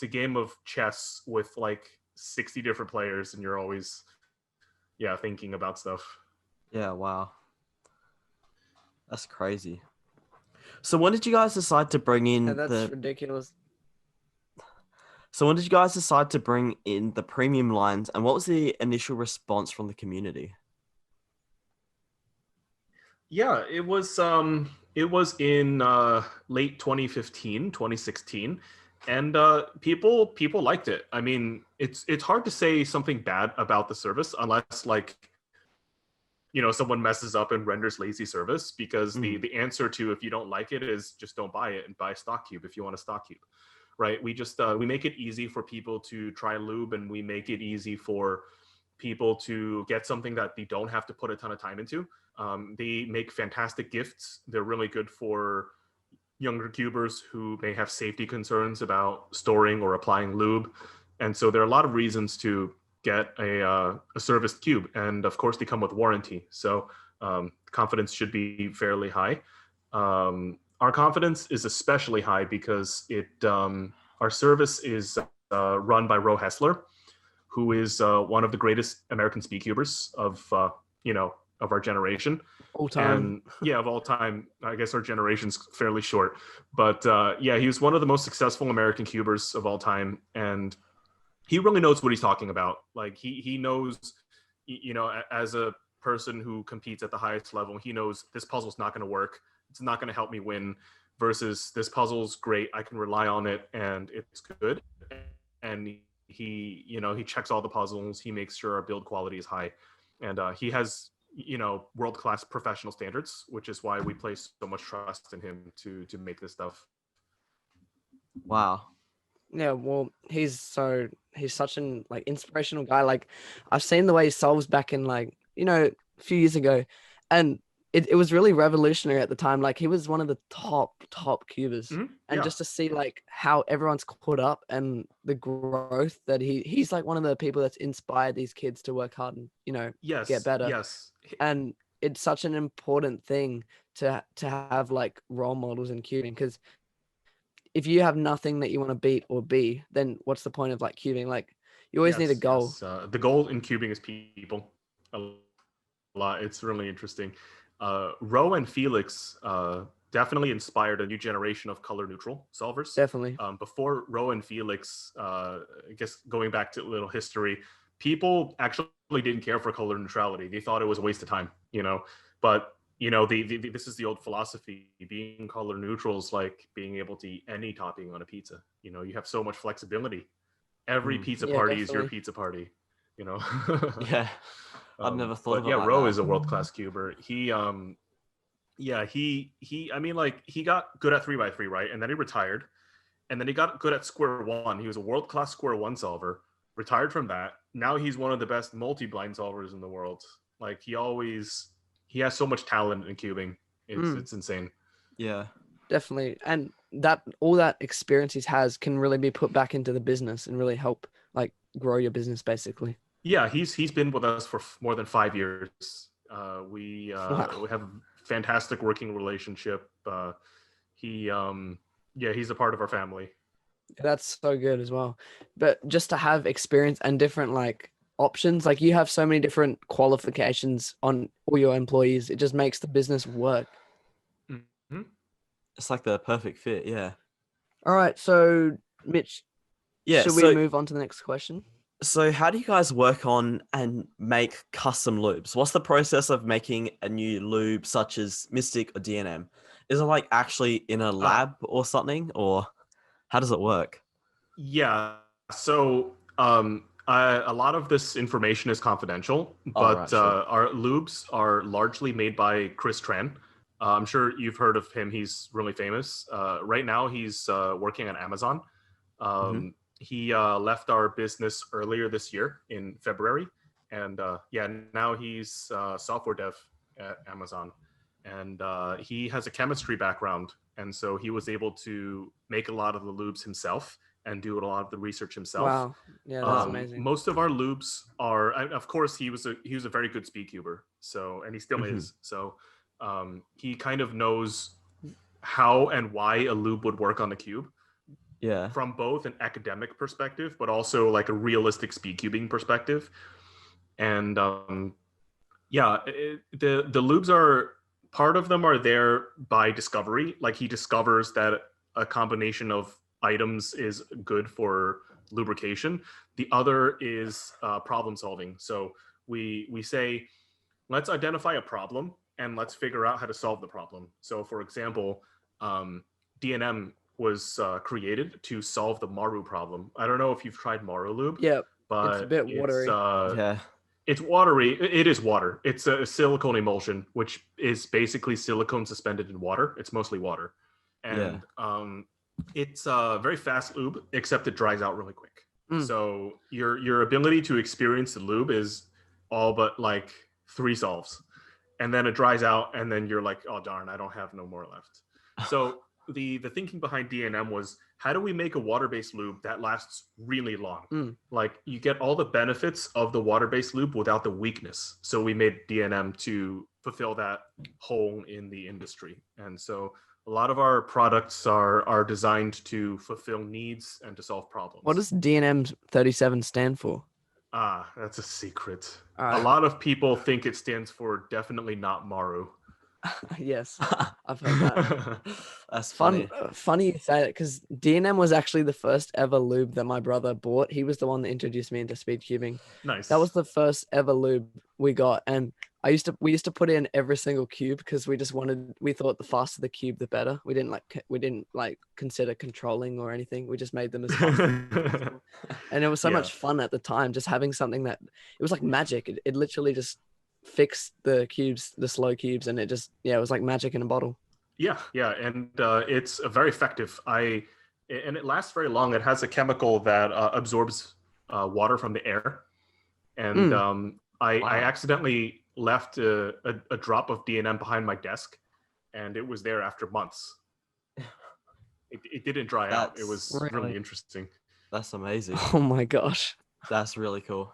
Speaker 3: game of chess with like 60 different players, and you're always thinking about stuff.
Speaker 2: Yeah, wow. That's crazy. So when did you guys decide to bring in
Speaker 6: That's ridiculous.
Speaker 2: So when did you guys decide to bring in the premium lines, and what was the initial response from the community?
Speaker 3: Yeah, it was It was in late 2015, 2016, and people liked it. I mean, it's hard to say something bad about the service unless like someone messes up and renders lazy service, because the answer to if you don't like it is just don't buy it and buy a stock cube if you want a stock cube, right? We just we make it easy for people to try lube, and we make it easy for people to get something that they don't have to put a ton of time into. They make fantastic gifts. They're really good for younger cubers who may have safety concerns about storing or applying lube. And so there are a lot of reasons to get a serviced cube. And of course, they come with warranty. So confidence should be fairly high. Our confidence is especially high because our service is run by Ro Hessler, who is one of the greatest American speed cubers of our generation.
Speaker 6: All time.
Speaker 3: And of all time. I guess our generation's fairly short, but he was one of the most successful American cubers of all time, and he really knows what he's talking about. Like he knows, as a person who competes at the highest level, he knows this puzzle's not going to work. It's not going to help me win. Versus this puzzle's great. I can rely on it, and it's good. And he checks all the puzzles. He makes sure our build quality is high, and he has world-class professional standards, which is why we place so much trust in him to make this stuff.
Speaker 1: Wow.
Speaker 6: Yeah, well, he's such an inspirational guy. Like, I've seen the way he solves back in a few years ago, and it was really revolutionary at the time. Like, he was one of the top cubers, and just to see how everyone's caught up and the growth that he's one of the people that's inspired these kids to work hard and get better.
Speaker 3: Yes.
Speaker 6: And it's such an important thing to have role models in cubing, because if you have nothing that you want to beat or be, then what's the point of cubing? You always need a goal.
Speaker 3: Yes. The goal in cubing is people. A lot. It's really interesting. Ro and Felix definitely inspired a new generation of color neutral solvers.
Speaker 6: Definitely.
Speaker 3: Before Ro and Felix, I guess going back to a little history, people actually didn't care for color neutrality. They thought it was a waste of time, but this is the old philosophy. Being color neutral is like being able to eat any topping on a pizza. You have so much flexibility. Every pizza party is your pizza party.
Speaker 1: Yeah. I've never thought of it.
Speaker 3: Yeah,
Speaker 1: like
Speaker 3: Ro
Speaker 1: that.
Speaker 3: is a world-class cuber. He got good at 3x3, right? And then he retired. And then he got good at square one. He was a world-class square one solver, retired from that. Now he's one of the best multi-blind solvers in the world. He has so much talent in cubing. It's insane.
Speaker 1: Yeah.
Speaker 6: Definitely. And all that experience he has can really be put back into the business and really help grow your business, basically.
Speaker 3: Yeah, he's been with us for more than 5 years. We have a fantastic working relationship. He's a part of our family.
Speaker 6: That's so good as well. But just to have experience and different options, you have so many different qualifications on all your employees, it just makes the business work.
Speaker 3: Mm-hmm.
Speaker 1: It's like the perfect fit. Yeah.
Speaker 6: All right, so Mitch, should we move on to the next question?
Speaker 2: So how do you guys work on and make custom lubes? What's the process of making a new lube such as Mystic or DNM? Is it actually in a lab or something, or how does it work?
Speaker 3: Yeah. So a lot of this information is confidential, but
Speaker 1: right, sure.
Speaker 3: Our lubes are largely made by Chris Tran. I'm sure you've heard of him. He's really famous. Right now, he's working on Amazon. He left our business earlier this year in February. And now he's software dev at Amazon. And he has a chemistry background. And so he was able to make a lot of the lubes himself and do a lot of the research himself.
Speaker 6: Wow. Yeah, that's amazing.
Speaker 3: Most of our lubes are, of course, he was a very good speed cuber. So, and he still is. So he kind of knows how and why a lube would work on the cube.
Speaker 1: Yeah.
Speaker 3: From both an academic perspective, but also a realistic speed cubing perspective. And the lubes are, part of them are there by discovery. He discovers that a combination of items is good for lubrication. The other is problem solving. So we say, let's identify a problem and let's figure out how to solve the problem. So, for example, DNM was created to solve the Maru problem. I don't know if you've tried Maru Lube.
Speaker 6: Yeah,
Speaker 3: but
Speaker 6: it's a bit watery.
Speaker 3: It's watery. It is water. It's a silicone emulsion, which is basically silicone suspended in water. It's mostly water, and it's a very fast lube, except it dries out really quick. So your ability to experience the lube is all but like 3 solves, and then it dries out, and then you're like, oh darn, I don't have no more left. So the thinking behind DNM was, how do we make a water-based lube that lasts really long? Like, you get all the benefits of the water-based lube without the weakness. So we made DNM to fulfill that hole in the industry. And so a lot of our products are designed to fulfill needs and to solve problems.
Speaker 6: What does DNM 37 stand for?
Speaker 3: That's a secret. A lot of people think it stands for definitely not Maru.
Speaker 6: Yes, I've heard that.
Speaker 2: That's funny.
Speaker 6: Funny you say that, because DNM was actually the first ever lube that my brother bought. He was the one that introduced me into speed cubing.
Speaker 3: Nice.
Speaker 6: That was the first ever lube we got, and we used to put it in every single cube because we thought the faster the cube the better. We didn't like consider controlling or anything. We just made them as fast as possible. And it was so much fun at the time, just having something that it was like magic. It literally just fixed the cubes, the slow cubes, and it was like magic in a bottle.
Speaker 3: And it's very effective. And it lasts very long. It has a chemical that absorbs water from the air, and I accidentally left a drop of DNM behind my desk, and it was there after months. It didn't dry out. It was really interesting.
Speaker 2: That's amazing.
Speaker 6: Oh my gosh,
Speaker 2: that's really cool.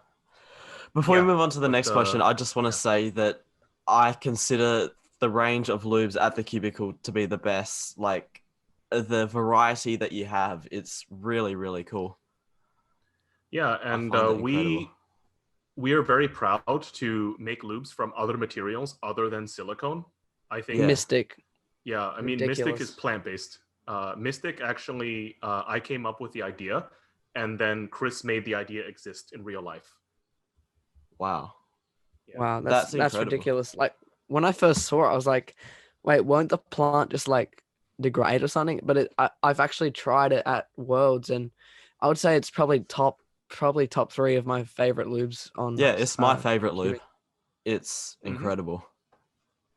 Speaker 2: Before we move on to the next question, I just want to say that I consider the range of lubes at TheCubicle to be the best. Like, the variety that you have, it's really, really cool.
Speaker 3: Yeah, and we are very proud to make lubes from other materials other than silicone. I think
Speaker 6: Mystic.
Speaker 3: Yeah, I mean, Mystic is plant-based. Mystic, actually, I came up with the idea, and then Chris made the idea exist in real life.
Speaker 6: Wow. Wow, that's ridiculous. Like, when I first saw it, I was like, wait, won't the plant just like degrade or something? But I've actually tried it at Worlds, and I would say it's probably top 3 of my favorite lubes on.
Speaker 2: Yeah, it's my favorite lube. It's incredible.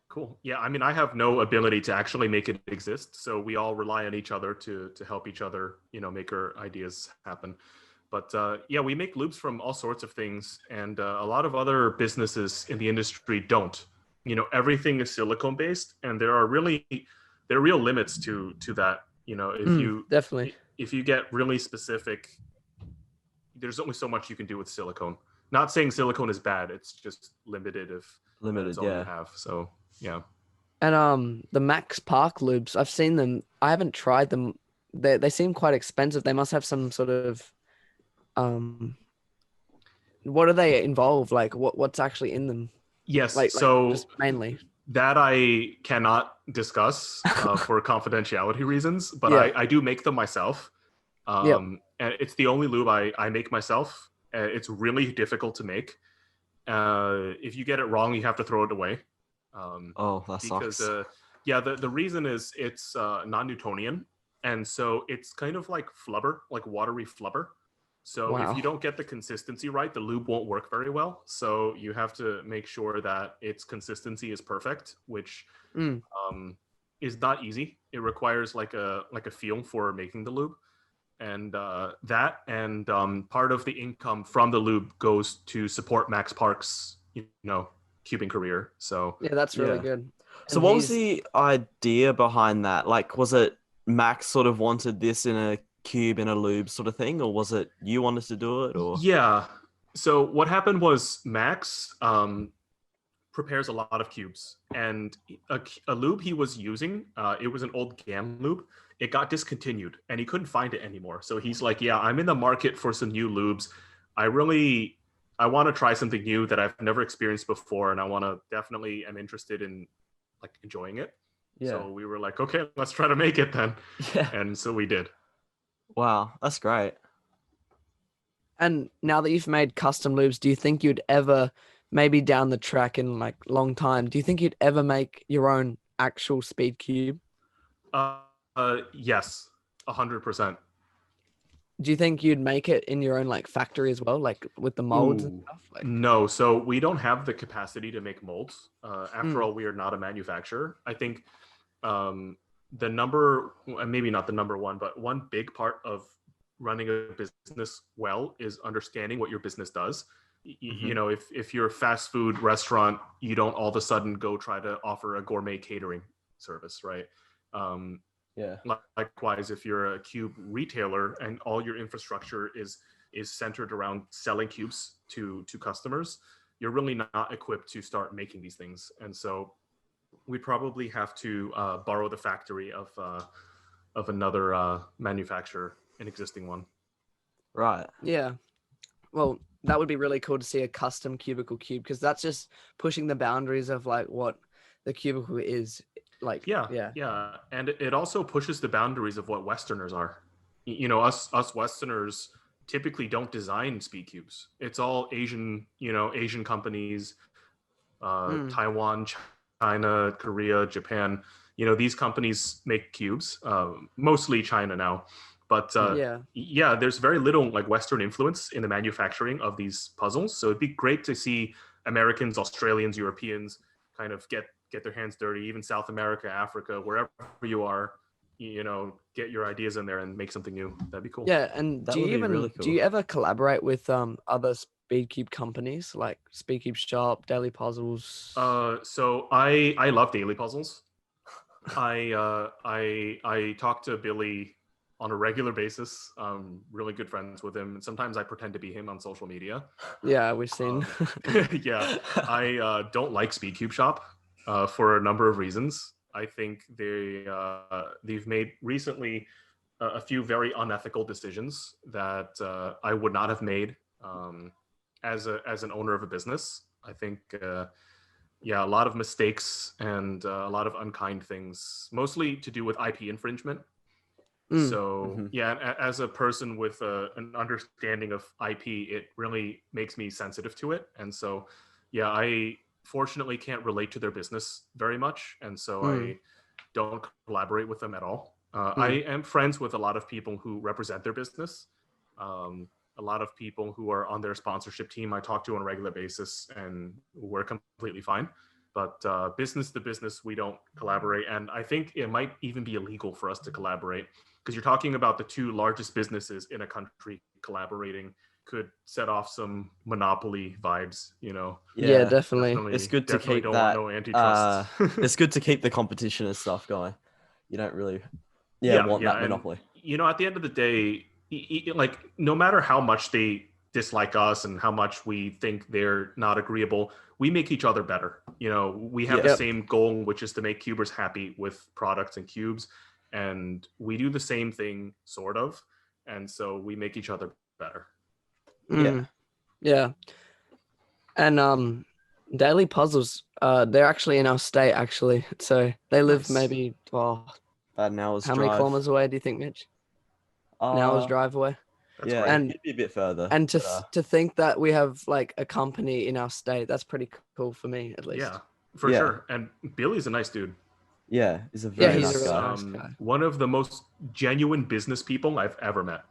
Speaker 3: Cool. Yeah, I mean, I have no ability to actually make it exist, so we all rely on each other to help each other, make our ideas happen. But we make lubes from all sorts of things, and a lot of other businesses in the industry don't. Everything is silicone based, and there are real limits to that. If you get really specific, there's only so much you can do with silicone. Not saying silicone is bad; it's just limited. That's all you have. So yeah.
Speaker 6: And the Max Park Lubes, I've seen them. I haven't tried them. They seem quite expensive. They must have some sort of what do they involve? Like, what's actually in them?
Speaker 3: Yes,
Speaker 6: so just mainly
Speaker 3: that I cannot discuss for confidentiality reasons, but I do make them myself. And it's the only lube I make myself. It's really difficult to make. If you get it wrong, you have to throw it away.
Speaker 2: That sucks.
Speaker 3: The reason is it's non-Newtonian, and so it's kind of like flubber, like watery flubber. So if you don't get the consistency right, the lube won't work very well. So you have to make sure that its consistency is perfect, which is not easy. It requires like a feel for making the lube, and part of the income from the lube goes to support Max Park's cubing career. So
Speaker 6: that's really good.
Speaker 2: So what was the idea behind that? Like, was it Max sort of wanted this in a cube in a lube sort of thing, or was it you wanted to do it? Or
Speaker 3: so what happened was Max prepares a lot of cubes, and a lube he was using, it was an old GAM lube. It got discontinued and he couldn't find it anymore. So he's like, I'm in the market for some new lubes. I want to try something new that I've never experienced before, and I'm interested in like enjoying it. So we were like, okay, let's try to make it then. And so we did.
Speaker 2: Wow, that's great.
Speaker 6: And now that you've made custom lubes, do you think you'd ever maybe down the track in like long time, do you think you'd ever make your own actual speed cube?
Speaker 3: Yes, 100%.
Speaker 6: Do you think you'd make it in your own like factory as well, like with the molds and
Speaker 3: Ooh,
Speaker 6: stuff? Like,
Speaker 3: no. So we don't have the capacity to make molds. After
Speaker 6: Mm.
Speaker 3: all, we are not a manufacturer. I think maybe not the number one, but one big part of running a business well is understanding what your business does. You know, if you're a fast food restaurant, you don't all of a sudden go try to offer a gourmet catering service, right?
Speaker 2: Yeah.
Speaker 3: Likewise, if you're a cube retailer and all your infrastructure is centered around selling cubes to customers, you're really not equipped to start making these things. And so we probably have to borrow the factory of another manufacturer, an existing one.
Speaker 2: Right.
Speaker 6: yeah. Well, that would be really cool to see a custom cubicle cube, because that's just pushing the boundaries of like what the cubicle is. Like,
Speaker 3: Yeah. And it also pushes the boundaries of what Westerners are. You know, us Westerners typically don't design speed cubes. It's all Asian companies, Taiwan, China, Korea, Japan. You know, these companies make cubes, mostly China now. But
Speaker 6: yeah.
Speaker 3: there's very little like Western influence in the manufacturing of these puzzles. So it'd be great to see Americans, Australians, Europeans kind of get their hands dirty, even South America, Africa, wherever you are, you know, get your ideas in there and make something new. That'd be cool.
Speaker 6: Yeah, and
Speaker 2: That
Speaker 6: do
Speaker 2: would
Speaker 6: you
Speaker 2: be
Speaker 6: even
Speaker 2: really
Speaker 6: do you
Speaker 2: cool.
Speaker 6: ever collaborate with other Speedcube companies like Speedcube Shop, Daily Puzzles?
Speaker 3: So I love daily puzzles. I talk to Billy on a regular basis. Really good friends with him, and sometimes I pretend to be him on social media.
Speaker 6: Yeah, we've seen.
Speaker 3: Yeah, I don't like Speedcube Shop for a number of reasons. I think they've made recently a few very unethical decisions that I would not have made as an owner of a business. I think a lot of mistakes and a lot of unkind things, mostly to do with IP infringement. So as a person with an understanding of IP, it really makes me sensitive to it. And so, I fortunately can't relate to their business very much. And so I don't collaborate with them at all. I am friends with a lot of people who represent their business. A lot of people who are on their sponsorship team I talk to on a regular basis, and we're completely fine. But business to business, we don't collaborate. And I think it might even be illegal for us to collaborate, because you're talking about the two largest businesses in a country collaborating could set off some monopoly vibes, you know.
Speaker 6: Yeah, definitely.
Speaker 2: It's good to
Speaker 3: Definitely
Speaker 2: keep
Speaker 3: don't
Speaker 2: that.
Speaker 3: want no antitrust.
Speaker 2: It's good to keep the competition and stuff going. You don't really, want that monopoly.
Speaker 3: And, you know, at the end of the day, like no matter how much they dislike us and how much we think they're not agreeable, we make each other better. You know, we have the same goal, which is to make cubers happy with products and cubes, and we do the same thing sort of, and so we make each other better.
Speaker 6: Yeah. And Daily Puzzles, they're actually in our state actually. So they live maybe
Speaker 2: about an hour's
Speaker 6: how
Speaker 2: drive.
Speaker 6: many kilometers away do you think, Mitch? An hour's drive away.
Speaker 3: That's
Speaker 2: yeah,
Speaker 3: great.
Speaker 6: And
Speaker 2: it'd be a bit further.
Speaker 6: And
Speaker 2: but,
Speaker 6: to think that we have like a company in our state, that's pretty cool for me at least.
Speaker 3: Yeah, for sure. And Billy's a nice dude.
Speaker 2: Yeah, he's a very
Speaker 6: he's
Speaker 2: nice
Speaker 6: a really
Speaker 2: guy.
Speaker 6: nice guy.
Speaker 3: One of the most genuine business people I've ever met.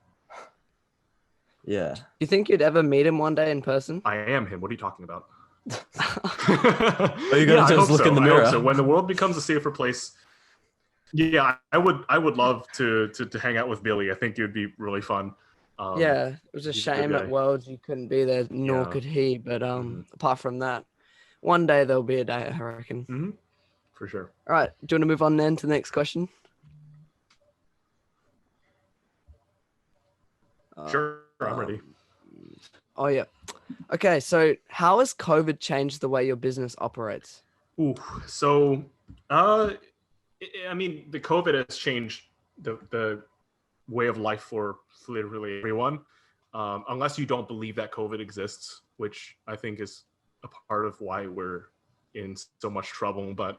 Speaker 2: Yeah.
Speaker 6: Do you think you'd ever meet him one day in person?
Speaker 3: I am him. What are you talking about?
Speaker 2: Are you gonna just look in the mirror?
Speaker 3: So when the world becomes a safer place, I would love to hang out with Billy. I think it would be really fun.
Speaker 6: Yeah, it was a
Speaker 3: he's a good
Speaker 6: shame at
Speaker 3: guy.
Speaker 6: Worlds you couldn't be there, nor
Speaker 3: Yeah.
Speaker 6: could he. But apart from that, one day there'll be a day, I reckon.
Speaker 3: Mm-hmm. For sure.
Speaker 6: All right, do you want to move on then to the next question?
Speaker 3: Sure, I'm ready.
Speaker 6: Oh yeah. Okay, so how has COVID changed the way your business operates?
Speaker 3: Ooh, so I mean, the COVID has changed the way of life for literally everyone, unless you don't believe that COVID exists, which I think is a part of why we're in so much trouble. But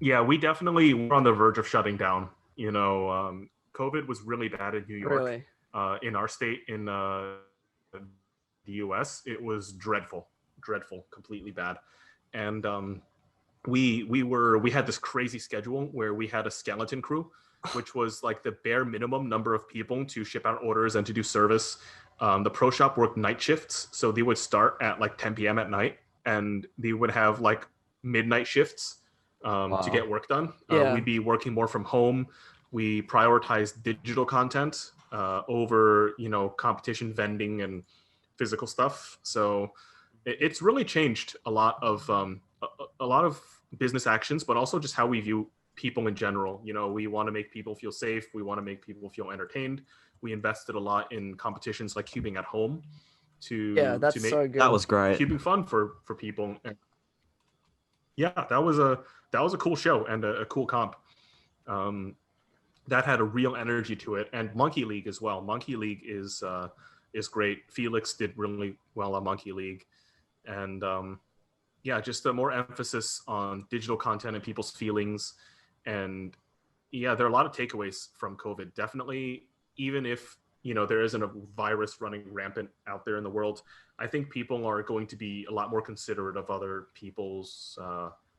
Speaker 3: we definitely were on the verge of shutting down. You know, COVID was really bad in New York,
Speaker 6: Really?
Speaker 3: in our state, in the US, it was dreadful, completely bad. And we had this crazy schedule where we had a skeleton crew, which was like the bare minimum number of people to ship out orders and to do service. The pro shop worked night shifts, so they would start at like 10 p.m. at night, and they would have like midnight shifts to get work done. We'd be working more from home. We prioritized digital content over, competition vending and physical stuff. So it's really changed a lot of business actions, but also just how we view people in general. We want to make people feel safe. We want to make people feel entertained. We invested a lot in competitions like cubing at home to
Speaker 6: that's
Speaker 3: make
Speaker 6: so good.
Speaker 1: That was great.
Speaker 3: cubing fun for people. And yeah, that was a cool show and a cool comp. That had a real energy to it. And Monkey League as well. Monkey League is great. Felix did really well on Monkey League. And just a more emphasis on digital content and people's feelings. And yeah, there are a lot of takeaways from COVID. Definitely, even if there isn't a virus running rampant out there in the world, I think people are going to be a lot more considerate of other people's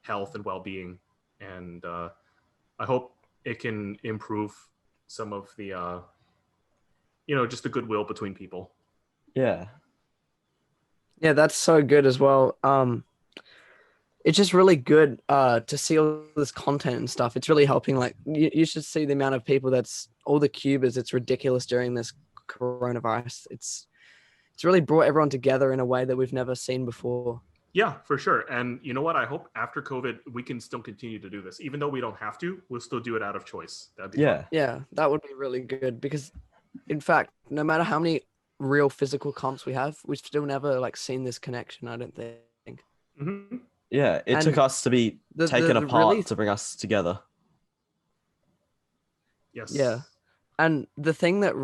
Speaker 3: health and well-being. And I hope it can improve some of the just the goodwill between people.
Speaker 1: Yeah.
Speaker 6: Yeah, that's so good as well. It's just really good to see all this content and stuff. It's really helping. Like you should see the amount of people that's all the cubers. It's ridiculous during this coronavirus. It's really brought everyone together in a way that we've never seen before.
Speaker 3: Yeah, for sure. And you know what? I hope after COVID, we can still continue to do this. Even though we don't have to, we'll still do it out of choice. That'd be fun.
Speaker 6: Yeah, that would be really good because, in fact, no matter how many real physical comps we have, we've still never seen this connection, I don't think.
Speaker 3: Mm-hmm.
Speaker 1: Yeah, it took us to be taken apart to bring us together.
Speaker 3: Yes.
Speaker 6: Yeah. And the thing that I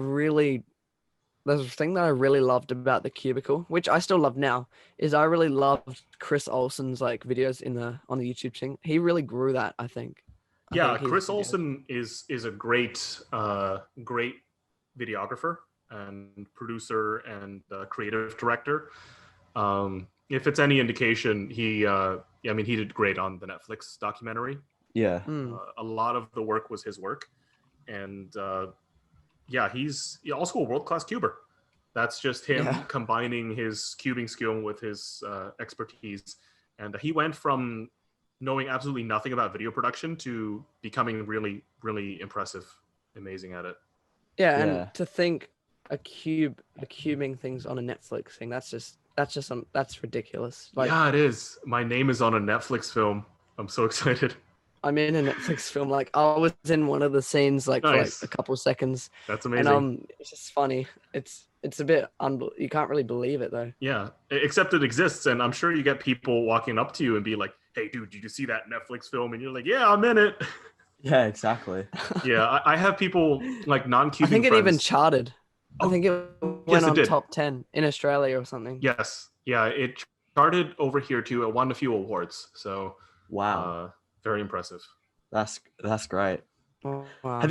Speaker 6: really loved about the Cubicle, which I still love now, is I really loved Chris Olsen's videos on the YouTube thing. He really grew that, I think.
Speaker 3: Chris Olsen is a great videographer and producer and creative director. If it's any indication, he did great on the Netflix documentary.
Speaker 1: Yeah.
Speaker 3: A lot of the work was his work, and he's also a world-class cuber. That's just him combining his cubing skill with his expertise. And he went from knowing absolutely nothing about video production to becoming really, really impressive, amazing at it.
Speaker 6: Yeah, and to think a cubing things on a Netflix thing, that's ridiculous.
Speaker 3: Yeah, it is. My name is on a Netflix film. I'm so excited.
Speaker 6: I'm in a Netflix film. I was in one of the scenes
Speaker 3: Nice.
Speaker 6: for a couple seconds.
Speaker 3: That's amazing.
Speaker 6: And it's just funny. It's a bit you can't really believe it though.
Speaker 3: Yeah, except it exists, and I'm sure you get people walking up to you and be like, "Hey, dude, did you see that Netflix film?" And you're like, "Yeah, I'm in it."
Speaker 1: Yeah, exactly.
Speaker 3: Yeah, I have people non-cubing
Speaker 6: I think it
Speaker 3: friends.
Speaker 6: even charted. I think it went on top 10 in Australia or something.
Speaker 3: Yes, yeah, it charted over here too. It won a few awards. So
Speaker 1: wow,
Speaker 3: very impressive.
Speaker 1: That's great.
Speaker 6: Oh, wow.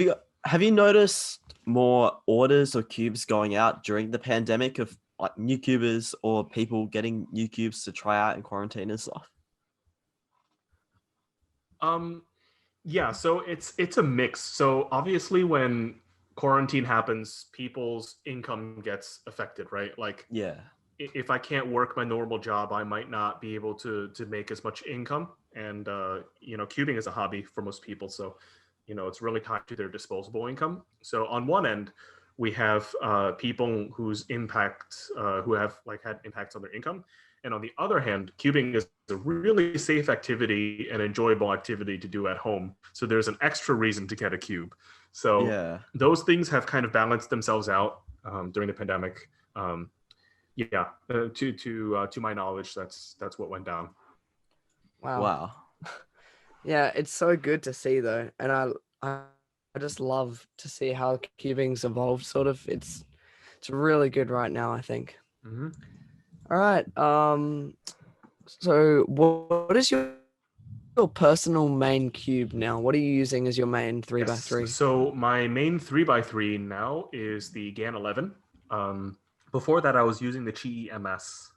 Speaker 1: Have you noticed more orders of cubes going out during the pandemic of new cubers or people getting new cubes to try out in quarantine and stuff?
Speaker 3: Yeah, so it's a mix. So obviously when quarantine happens, people's income gets affected, right? If I can't work my normal job, I might not be able to make as much income. And cubing is a hobby for most people, so it's really tied to their disposable income. So on one end, we have people whose impact who have had impacts on their income, and on the other hand, cubing is a really safe activity and enjoyable activity to do at home. So there's an extra reason to get a cube. So those things have kind of balanced themselves out during the pandemic. To my knowledge, that's what went down.
Speaker 6: Wow. Yeah, it's so good to see though, and I just love to see how cubing's evolved. Sort of, it's really good right now, I think.
Speaker 3: Mm-hmm.
Speaker 6: All right. So what is your personal main cube now? What are you using as your main 3x3?
Speaker 3: So my main 3x3 now is the GAN 11. Before that, I was using the Qi MS.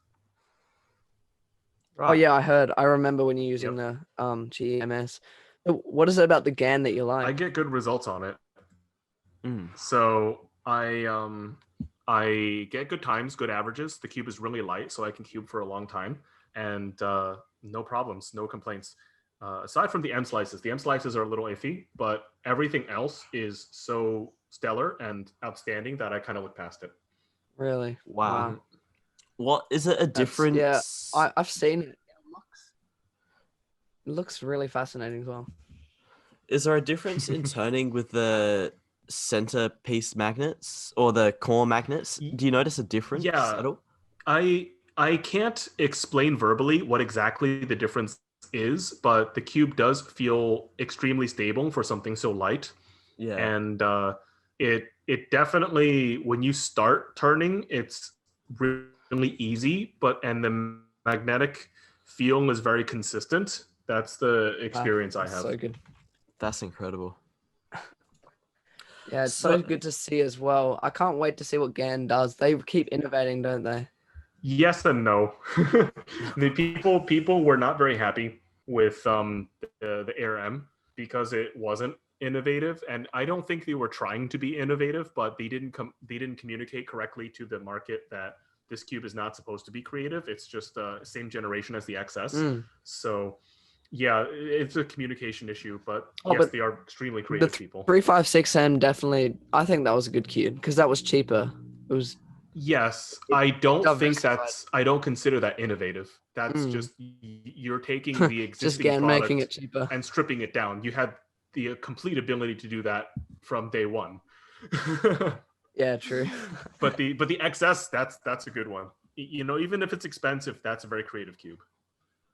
Speaker 6: Oh yeah, I remember when you're using the GMS. What is it about the GAN that you like?
Speaker 3: I get good results on it.
Speaker 2: Mm.
Speaker 3: So I get good times, good averages. The cube is really light, so I can cube for a long time, and no problems, no complaints. Aside from the M slices are a little iffy, but everything else is so stellar and outstanding that I kind of look past it.
Speaker 6: Really?
Speaker 2: Wow. What is it a difference?
Speaker 6: Yeah, I've seen it. It looks really fascinating as well.
Speaker 2: Is there a difference in turning with the centerpiece magnets or the core magnets? Do you notice a difference at all?
Speaker 3: I can't explain verbally what exactly the difference is, but the cube does feel extremely stable for something so light.
Speaker 2: Yeah.
Speaker 3: And it definitely, when you start turning, it's really easy, and the magnetic feel is very consistent. That's the experience I have.
Speaker 6: So good.
Speaker 2: That's incredible.
Speaker 6: Yeah, it's so good to see as well. I can't wait to see what GAN does. They keep innovating, don't they?
Speaker 3: Yes and no. The people were not very happy with the Air M because it wasn't innovative, and I don't think they were trying to be innovative, but they didn't communicate correctly to the market that this cube is not supposed to be creative. It's just same generation as the XS. So yeah, it's a communication issue, but yes, they are extremely creative people.
Speaker 6: 356M definitely, I think that was a good cube because that was cheaper. It was.
Speaker 3: Yes, I don't consider that innovative. That's just you're taking the existing
Speaker 6: just
Speaker 3: product
Speaker 6: making it cheaper
Speaker 3: and stripping it down. You had the complete ability to do that from day one.
Speaker 6: Yeah, true.
Speaker 3: But the XS, that's a good one. You know, even if it's expensive, that's a very creative cube.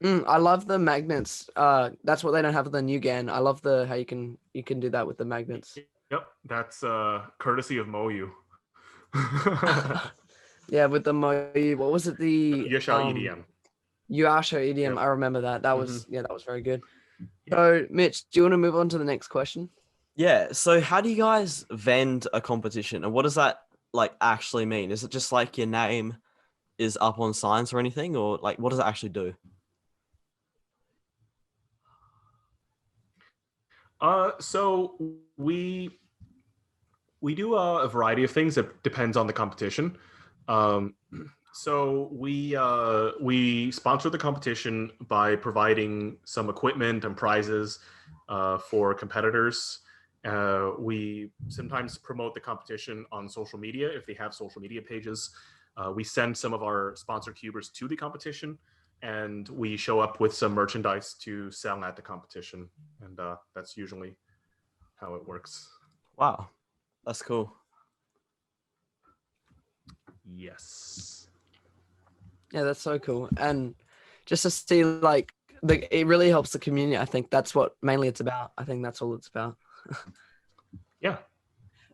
Speaker 6: I love the magnets. That's what they don't have with the new GAN. I love how you can do that with the magnets.
Speaker 3: Yep, that's courtesy of Moyu.
Speaker 6: Yeah, with the Moyu. What was it? The
Speaker 3: Yashao EDM.
Speaker 6: Yasha EDM.
Speaker 3: Yep.
Speaker 6: I remember that. That was that was very good. So, Mitch, do you want to move on to the next question?
Speaker 2: Yeah. So, how do you guys vend a competition, and what does that like actually mean? Is it just like your name is up on signs or anything, or like what does it actually do?
Speaker 3: So we do a variety of things. It depends on the competition. So we sponsor the competition by providing some equipment and prizes for competitors. We sometimes promote the competition on social media if they have social media pages. We send some of our sponsor cubers to the competition, and we show up with some merchandise to sell at the competition. And that's usually how it works.
Speaker 2: Wow, that's cool.
Speaker 3: Yes.
Speaker 6: Yeah, that's so cool. And just to see like it really helps the community. I think that's what mainly it's about. I think that's all it's about.
Speaker 3: Yeah.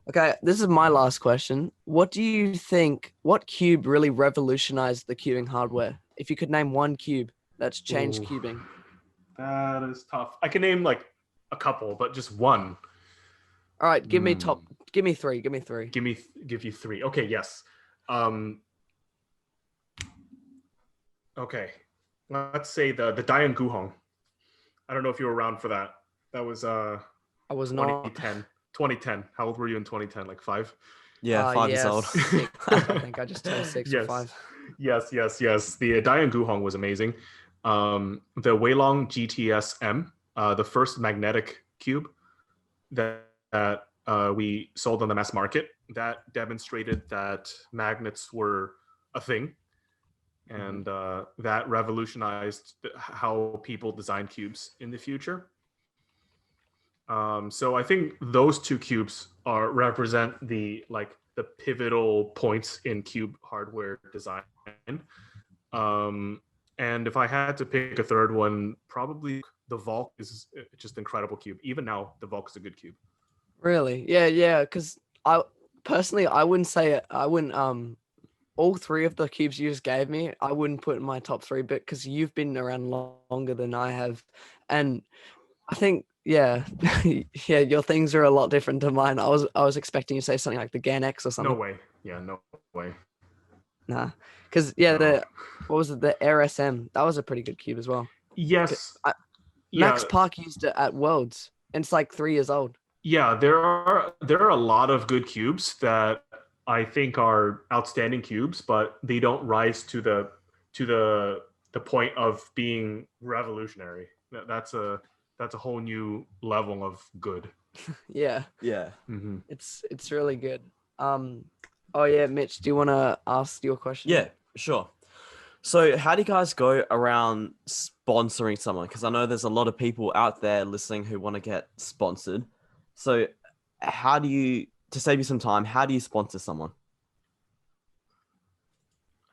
Speaker 6: Okay, this is my last question. What do you think, what cube really revolutionized the cubing hardware? If you could name one cube that's changed cubing.
Speaker 3: That is tough. I can name like a couple, but just one.
Speaker 6: All right, give me three.
Speaker 3: Give you three. Okay, yes. Okay. Let's say the Diane Guanlong. I don't know if you were around for that. That was
Speaker 6: I was
Speaker 3: 2010.
Speaker 6: not.
Speaker 3: 2010. How old were you in 2010? Like 5?
Speaker 2: Yeah, 5 years old.
Speaker 6: 6, I think I just turned 6 or 5.
Speaker 3: Yes. The Diane Guanlong was amazing. The Weilong GTS-M, the first magnetic cube that we sold on the mass market, that demonstrated that magnets were a thing, and that revolutionized how people design cubes in the future. So I think those two cubes represent the pivotal points in cube hardware design. And if I had to pick a third one, probably the Volk is just an incredible cube. Even now, the Volk is a good cube.
Speaker 6: Really? Yeah. Because I wouldn't say it. I wouldn't. All three of the cubes you just gave me, I wouldn't put in my top 3, but because you've been around longer than I have, and I think yeah, your things are a lot different to mine. I was expecting you to say something like the GAN X or something.
Speaker 3: No way. Yeah, no way.
Speaker 6: Nah, because
Speaker 3: No.
Speaker 6: what was it? The RSM. That was a pretty good cube as well.
Speaker 3: Yes.
Speaker 6: Max
Speaker 3: Yeah.
Speaker 6: Park used it at Worlds, and it's like 3 years old.
Speaker 3: Yeah, there are a lot of good cubes that I think are outstanding cubes, but they don't rise to the point of being revolutionary. That's a whole new level of good.
Speaker 6: Yeah,
Speaker 2: Yeah.
Speaker 3: Mm-hmm.
Speaker 6: it's really good. Oh yeah, Mitch, do you want to ask your question?
Speaker 2: Yeah, sure. So, how do you guys go around sponsoring someone? Because I know there's a lot of people out there listening who want to get sponsored. So, how do you, to save you some time, how do you sponsor someone?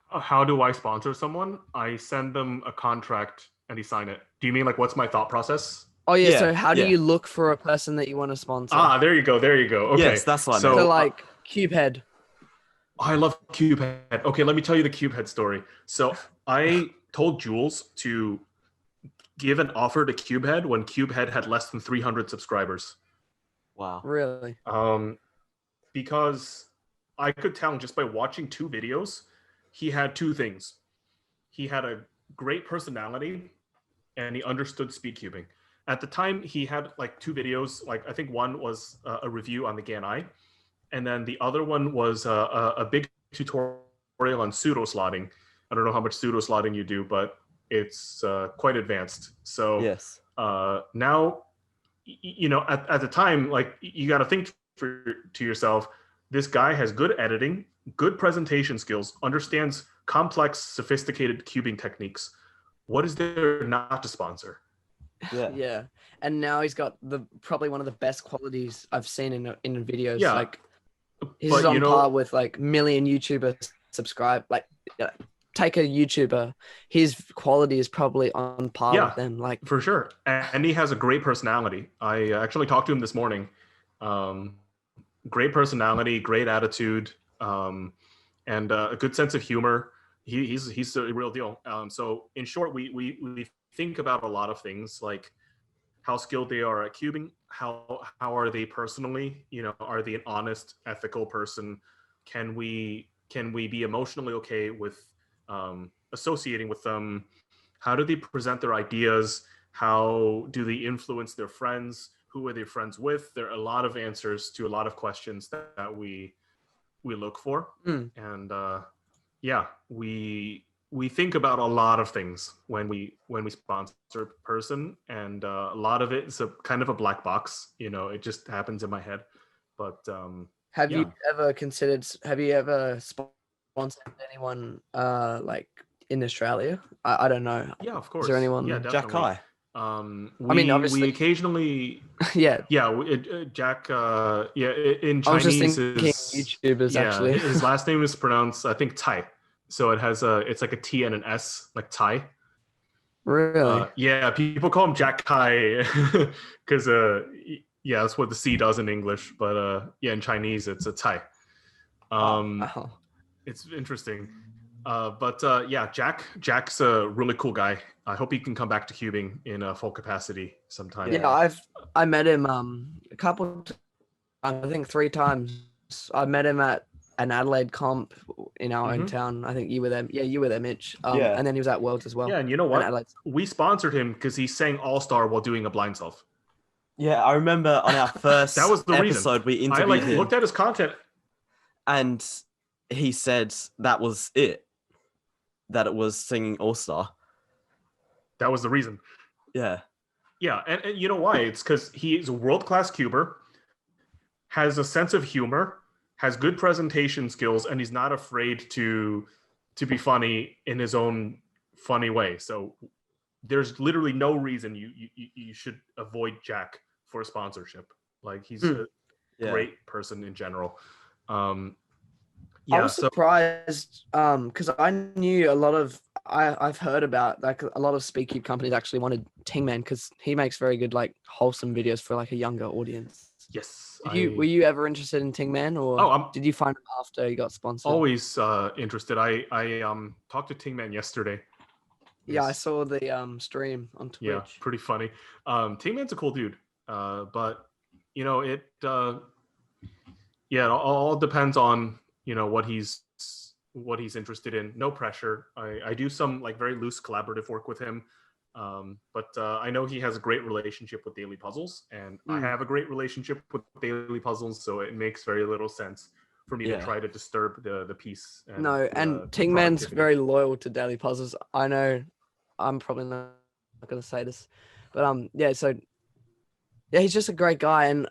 Speaker 3: How do I sponsor someone? I send them a contract and they sign it. Do you mean like what's my thought process?
Speaker 6: Oh yeah.
Speaker 2: Yeah,
Speaker 6: So how do
Speaker 2: yeah.
Speaker 6: you look for a person that you want to sponsor?
Speaker 3: There you go. There you go. Okay.
Speaker 2: Yes, that's what I
Speaker 3: so,
Speaker 2: meant.
Speaker 6: So like Cubehead.
Speaker 3: I love Cubehead. Okay, let me tell you the Cubehead story. So I told Jules to give an offer to Cubehead when Cubehead had less than 300 subscribers.
Speaker 2: Wow.
Speaker 6: Really?
Speaker 3: Because I could tell just by watching 2 videos, he had 2 things. He had a great personality and he understood speed cubing. At the time, he had like 2 videos. Like I think one was a review on the GAN-I, and then the other one was a big tutorial on pseudo slotting. I don't know how much pseudo slotting you do, but it's quite advanced. So
Speaker 2: Yes.
Speaker 3: now, at the time, like you got to think to yourself, this guy has good editing, good presentation skills, understands complex, sophisticated cubing techniques. What is there not to sponsor?
Speaker 2: Yeah.
Speaker 6: Yeah. And now he's got probably one of the best qualities I've seen in videos.
Speaker 3: Yeah.
Speaker 6: Like he's
Speaker 3: But,
Speaker 6: on par with like million YouTubers subscribe. Like take a YouTuber, his quality is probably on par with them. Like
Speaker 3: for sure. And he has a great personality. I actually talked to him this morning. Great personality, great attitude, and a good sense of humor. He's a real deal. So in short, we think about a lot of things like how skilled they are at cubing, how are they personally, are they an honest, ethical person? Can we be emotionally okay with associating with them? How do they present their ideas? How do they influence their friends? Who are they friends with? There are a lot of answers to a lot of questions that we look for. And we think about a lot of things when we sponsor a person, and a lot of it is a kind of a black box. It just happens in my head. But
Speaker 6: have you ever sponsored anyone like in Australia? I don't know.
Speaker 3: Yeah, of course.
Speaker 6: Is there anyone?
Speaker 3: Yeah,
Speaker 2: Jack
Speaker 3: definitely.
Speaker 2: Kai.
Speaker 6: Obviously.
Speaker 3: We occasionally
Speaker 6: Yeah.
Speaker 3: Jack in Chinese
Speaker 6: I was just thinking
Speaker 3: is
Speaker 6: YouTubers actually.
Speaker 3: his last name is pronounced, I think, Tai. So it's like a T and an S, like Tai.
Speaker 6: Really?
Speaker 3: Yeah, people call him Jack Kai because that's what the C does in English, but in Chinese it's a Tai.
Speaker 6: Wow.
Speaker 3: It's interesting. Jack's a really cool guy. I hope he can come back to cubing in a full capacity sometime.
Speaker 6: Yeah, I met him a couple times, I think 3 times. I met him at an Adelaide comp in our own town. I think you were there. Yeah, you were there, Mitch. And then he was at Worlds as well.
Speaker 3: Yeah, and you know what? We sponsored him because he sang All-Star while doing a blind self.
Speaker 2: Yeah, I remember on our first
Speaker 3: that was the
Speaker 2: episode
Speaker 3: reason.
Speaker 2: we interviewed him.
Speaker 3: Looked at his content,
Speaker 2: and he said that was it. That it was singing All-Star.
Speaker 3: That was the reason.
Speaker 2: Yeah.
Speaker 3: Yeah, and you know why? It's because he's a world-class cuber, has a sense of humor, has good presentation skills, and he's not afraid to be funny in his own funny way. So there's literally no reason you should avoid Jack for a sponsorship. Like he's a great person in general.
Speaker 6: I was surprised because I knew a lot of I've heard about like a lot of SpeedCube companies actually wanted Tingman because he makes very good like wholesome videos for like a younger audience.
Speaker 3: Yes.
Speaker 6: Were you ever interested in Tingman, or did you find him after he got sponsored?
Speaker 3: Always interested. I talked to Tingman yesterday.
Speaker 6: Yeah, I saw the stream on Twitch.
Speaker 3: Yeah, pretty funny. Tingman's a cool dude. But it all depends on what he's what he's interested in. No pressure. I do some like very loose collaborative work with him. But I know he has a great relationship with Daily Puzzles, and I have a great relationship with Daily Puzzles, so it makes very little sense for me to try to disturb the peace. And
Speaker 6: No, and Tingman's very loyal to Daily Puzzles. I know I'm probably not going to say this, but so yeah, he's just a great guy, and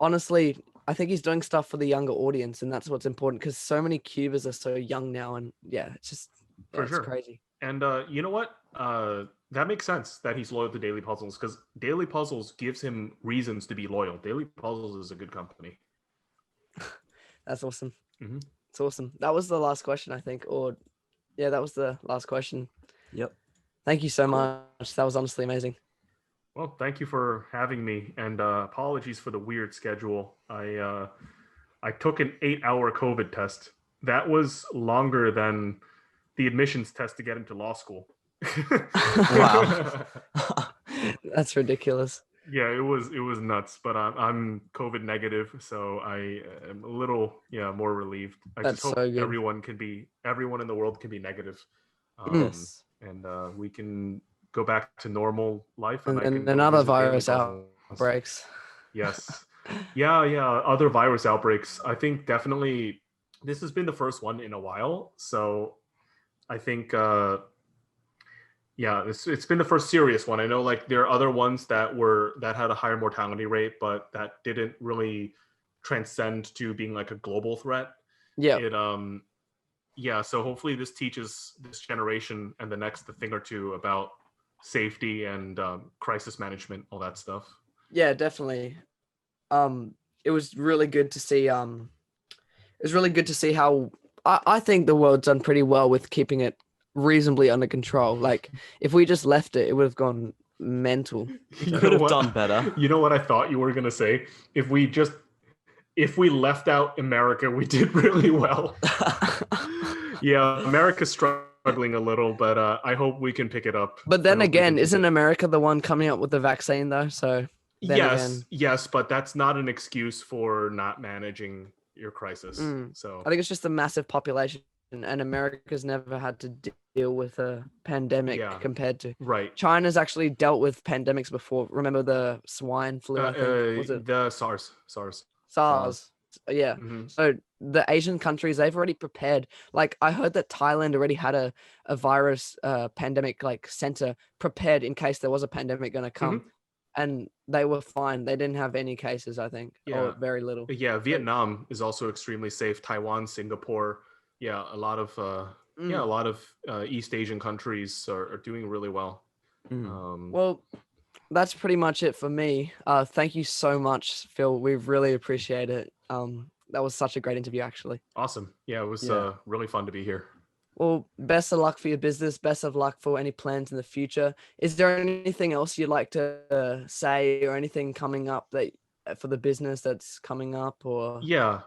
Speaker 6: honestly, I think he's doing stuff for the younger audience, and that's what's important because so many cubers are so young now, and it's just
Speaker 3: for sure
Speaker 6: crazy.
Speaker 3: And you know what? That makes sense that he's loyal to Daily Puzzles because Daily Puzzles gives him reasons to be loyal. Daily Puzzles is a good company.
Speaker 6: That's awesome.
Speaker 3: Mm-hmm.
Speaker 6: It's awesome. That was the last question, I think. That was the last question.
Speaker 2: Yep.
Speaker 6: Thank you so much. That was honestly amazing.
Speaker 3: Well, thank you for having me, and apologies for the weird schedule. I took an 8-hour COVID test. That was longer than the admissions test to get into law school.
Speaker 2: Wow.
Speaker 6: That's ridiculous.
Speaker 3: Yeah, it was nuts, but I'm COVID negative, so I am a little more relieved. I
Speaker 6: That's
Speaker 3: just hope
Speaker 6: so good.
Speaker 3: everyone in the world can be negative.
Speaker 6: Yes.
Speaker 3: And we can go back to normal life, and
Speaker 6: other virus outbreaks.
Speaker 3: Yes. Yeah, other virus outbreaks. I think definitely this has been the first one in a while, so I think it's been the first serious one. I know like there are other ones that had a higher mortality rate, but that didn't really transcend to being like a global threat. So hopefully this teaches this generation and the next a thing or two about safety and crisis management, all that stuff.
Speaker 6: Yeah, definitely. It was really good to see how I think the world's done pretty well with keeping it reasonibly under control. Like if we just left it, it would have gone mental.
Speaker 2: You could have done better.
Speaker 3: You know what I thought you were gonna say? If we left out America, we did really well. Yeah, America's struggling a little, but I hope we can pick it up.
Speaker 6: But then again, isn't America the one coming up with the vaccine though? So
Speaker 3: yes, but that's not an excuse for not managing your crisis. So
Speaker 6: I think it's just a massive population, and America's never had to deal with a pandemic compared to China's actually dealt with pandemics before. Remember the swine flu? I think was it
Speaker 3: the SARS?
Speaker 6: Yeah.
Speaker 3: Mm-hmm.
Speaker 6: So the Asian countries, they've already prepared. Like I heard that Thailand already had a virus pandemic like center prepared in case there was a pandemic going to come.
Speaker 3: Mm-hmm.
Speaker 6: And they were fine. They didn't have any cases, I think, or very little.
Speaker 3: Yeah, Vietnam is also extremely safe. Taiwan, Singapore, a lot of East Asian countries are doing really well.
Speaker 6: Well, that's pretty much it for me. Thank you so much, Phil. We really appreciate it. That was such a great interview, actually.
Speaker 3: Awesome. Yeah, it was really fun to be here.
Speaker 6: Well, best of luck for your business. Best of luck for any plans in the future. Is there anything else you'd like to say, or anything coming up that for the business that's coming up? Or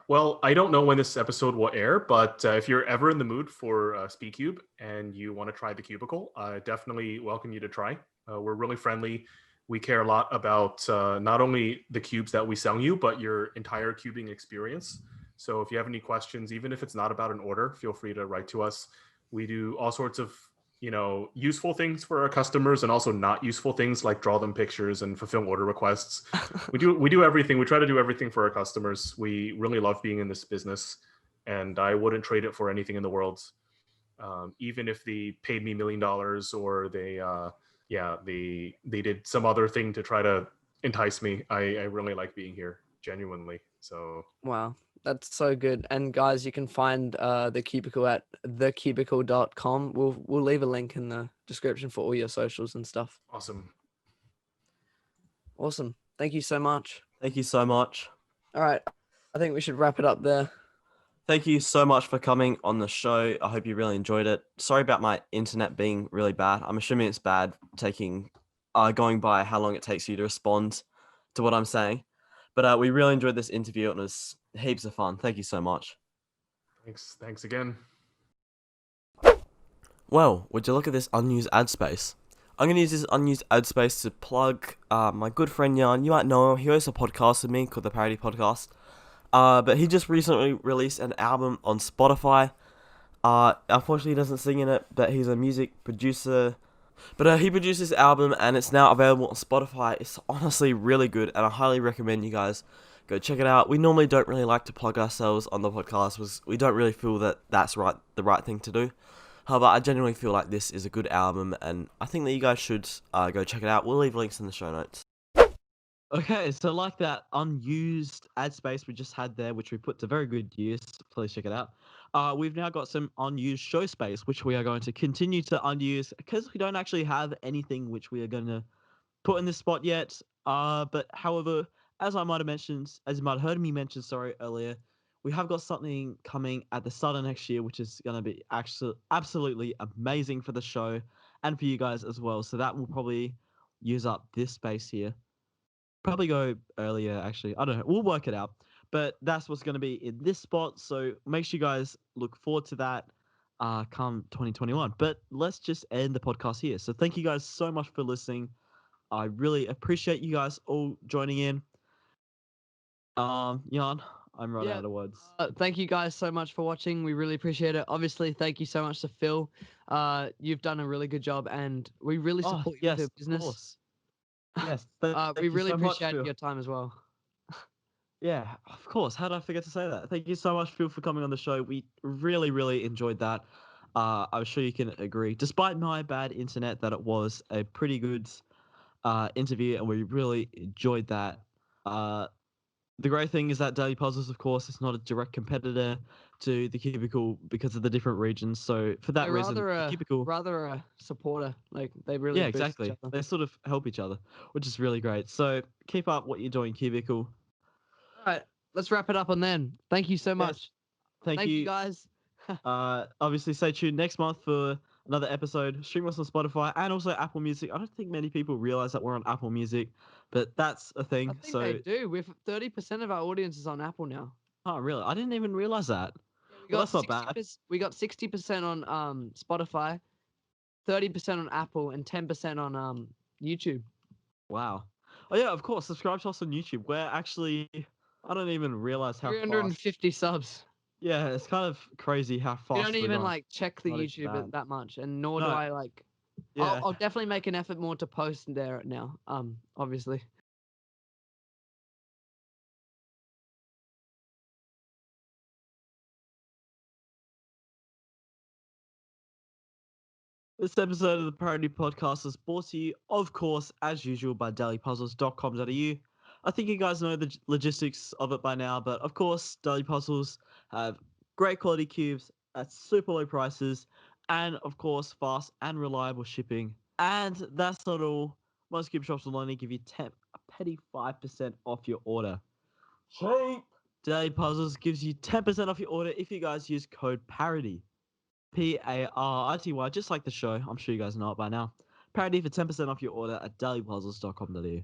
Speaker 3: well, I don't know when this episode will air, but if you're ever in the mood for SpeakCube and you want to try the Cubicle, I definitely welcome you to try. We're really friendly. We care a lot about not only the cubes that we sell you, but your entire cubing experience. So if you have any questions, even if it's not about an order, feel free to write to us. We do all sorts of, useful things for our customers and also not useful things like draw them pictures and fulfill order requests. We do everything. We try to do everything for our customers. We really love being in this business, and I wouldn't trade it for anything in the world. Even if they paid me $1 million or they did some other thing to try to entice me, I really like being here, genuinely. So
Speaker 6: wow. That's so good. And guys, you can find the Cubicle at TheCubicle.com. We'll leave a link in the description for all your socials and stuff.
Speaker 3: Awesome.
Speaker 6: Thank you so much.
Speaker 2: Thank you so much.
Speaker 6: All right. I think we should wrap it up there.
Speaker 2: Thank you so much for coming on the show. I hope you really enjoyed it. Sorry about my internet being really bad. I'm assuming it's bad going by how long it takes you to respond to what I'm saying. But we really enjoyed this interview, and it was heaps of fun. Thank you so much.
Speaker 3: Thanks again.
Speaker 2: Well, would you look at this unused ad space? I'm going to use this unused ad space to plug my good friend Jan. You might know him. He hosts a podcast with me called the Parity Podcast. But he just recently released an album on Spotify. Unfortunately, he doesn't sing in it, but he's a music producer. But he produced this album, and it's now available on Spotify. It's honestly really good, and I highly recommend you guys go check it out. We normally don't really like to plug ourselves on the podcast, because we don't really feel that that's the right thing to do. However, I genuinely feel like this is a good album, and I think that you guys should go check it out. We'll leave links in the show notes.
Speaker 1: Okay, so like that unused ad space we just had there, which we put to very good use. Please check it out. We've now got some unused show space, which we are going to continue to unuse because we don't actually have anything which we are going to put in this spot yet. But however, as I might have mentioned, as you might have heard me mention, sorry, earlier, we have got something coming at the start of next year, which is going to be actually absolutely amazing for the show and for you guys as well. So that will probably use up this space here. Probably go earlier, actually. I don't know. We'll work it out. But that's what's going to be in this spot. So make sure you guys look forward to that come 2021. But let's just end the podcast here. So thank you guys so much for listening. I really appreciate you guys all joining in. Jan, I'm running out of words.
Speaker 6: Thank you guys so much for watching. We really appreciate it. Obviously, thank you so much to Phil. You've done a really good job, and we really support you with your business.
Speaker 1: Of course. Yes.
Speaker 6: We really appreciate your time as well.
Speaker 1: Yeah, of course. How did I forget to say that? Thank you so much, Phil, for coming on the show. We really, really enjoyed that. I'm sure you can agree. Despite my bad internet, that it was a pretty good interview, and we really enjoyed that. The great thing is that Daily Puzzles, of course, is not a direct competitor to the Cubicle because of the different regions. So for that reason, the Cubicle
Speaker 6: rather a supporter. Like they really boost
Speaker 1: exactly.
Speaker 6: each other.
Speaker 1: They sort of help each other, which is really great. So keep up what you're doing, Cubicle.
Speaker 6: All right, let's wrap it up on then. Thank you so much.
Speaker 1: Thank
Speaker 6: you guys.
Speaker 1: Obviously, stay tuned next month for another episode. Stream us on Spotify and also Apple Music. I don't think many people realize that we're on Apple Music, but that's a thing.
Speaker 6: I think they do. We've 30% of our audience is on Apple now.
Speaker 1: Oh, really? I didn't even realize that.
Speaker 6: Yeah, that's not bad. We got 60% on Spotify, 30% on Apple, and 10% on YouTube.
Speaker 1: Wow. Oh yeah, of course. Subscribe to us on YouTube. We're actually, I don't even realize how
Speaker 6: 350 subs.
Speaker 1: Yeah, it's kind of crazy how fast.
Speaker 6: You don't even like check the YouTube that much, and nor do I like. Yeah. I'll definitely make an effort more to post there now. Obviously.
Speaker 1: This episode of the Parity Podcast is brought to you, of course, as usual, by dailypuzzles.com.au. I think you guys know the logistics of it by now, but of course, Daily Puzzles have great quality cubes at super low prices, and of course, fast and reliable shipping. And that's not all. Most cube shops will only give you a petty 5% off your order. Cheap! Daily Puzzles gives you 10% off your order if you guys use code PARITY. PARITY, just like the show. I'm sure you guys know it by now. Parity for 10% off your order at dailypuzzles.com.au.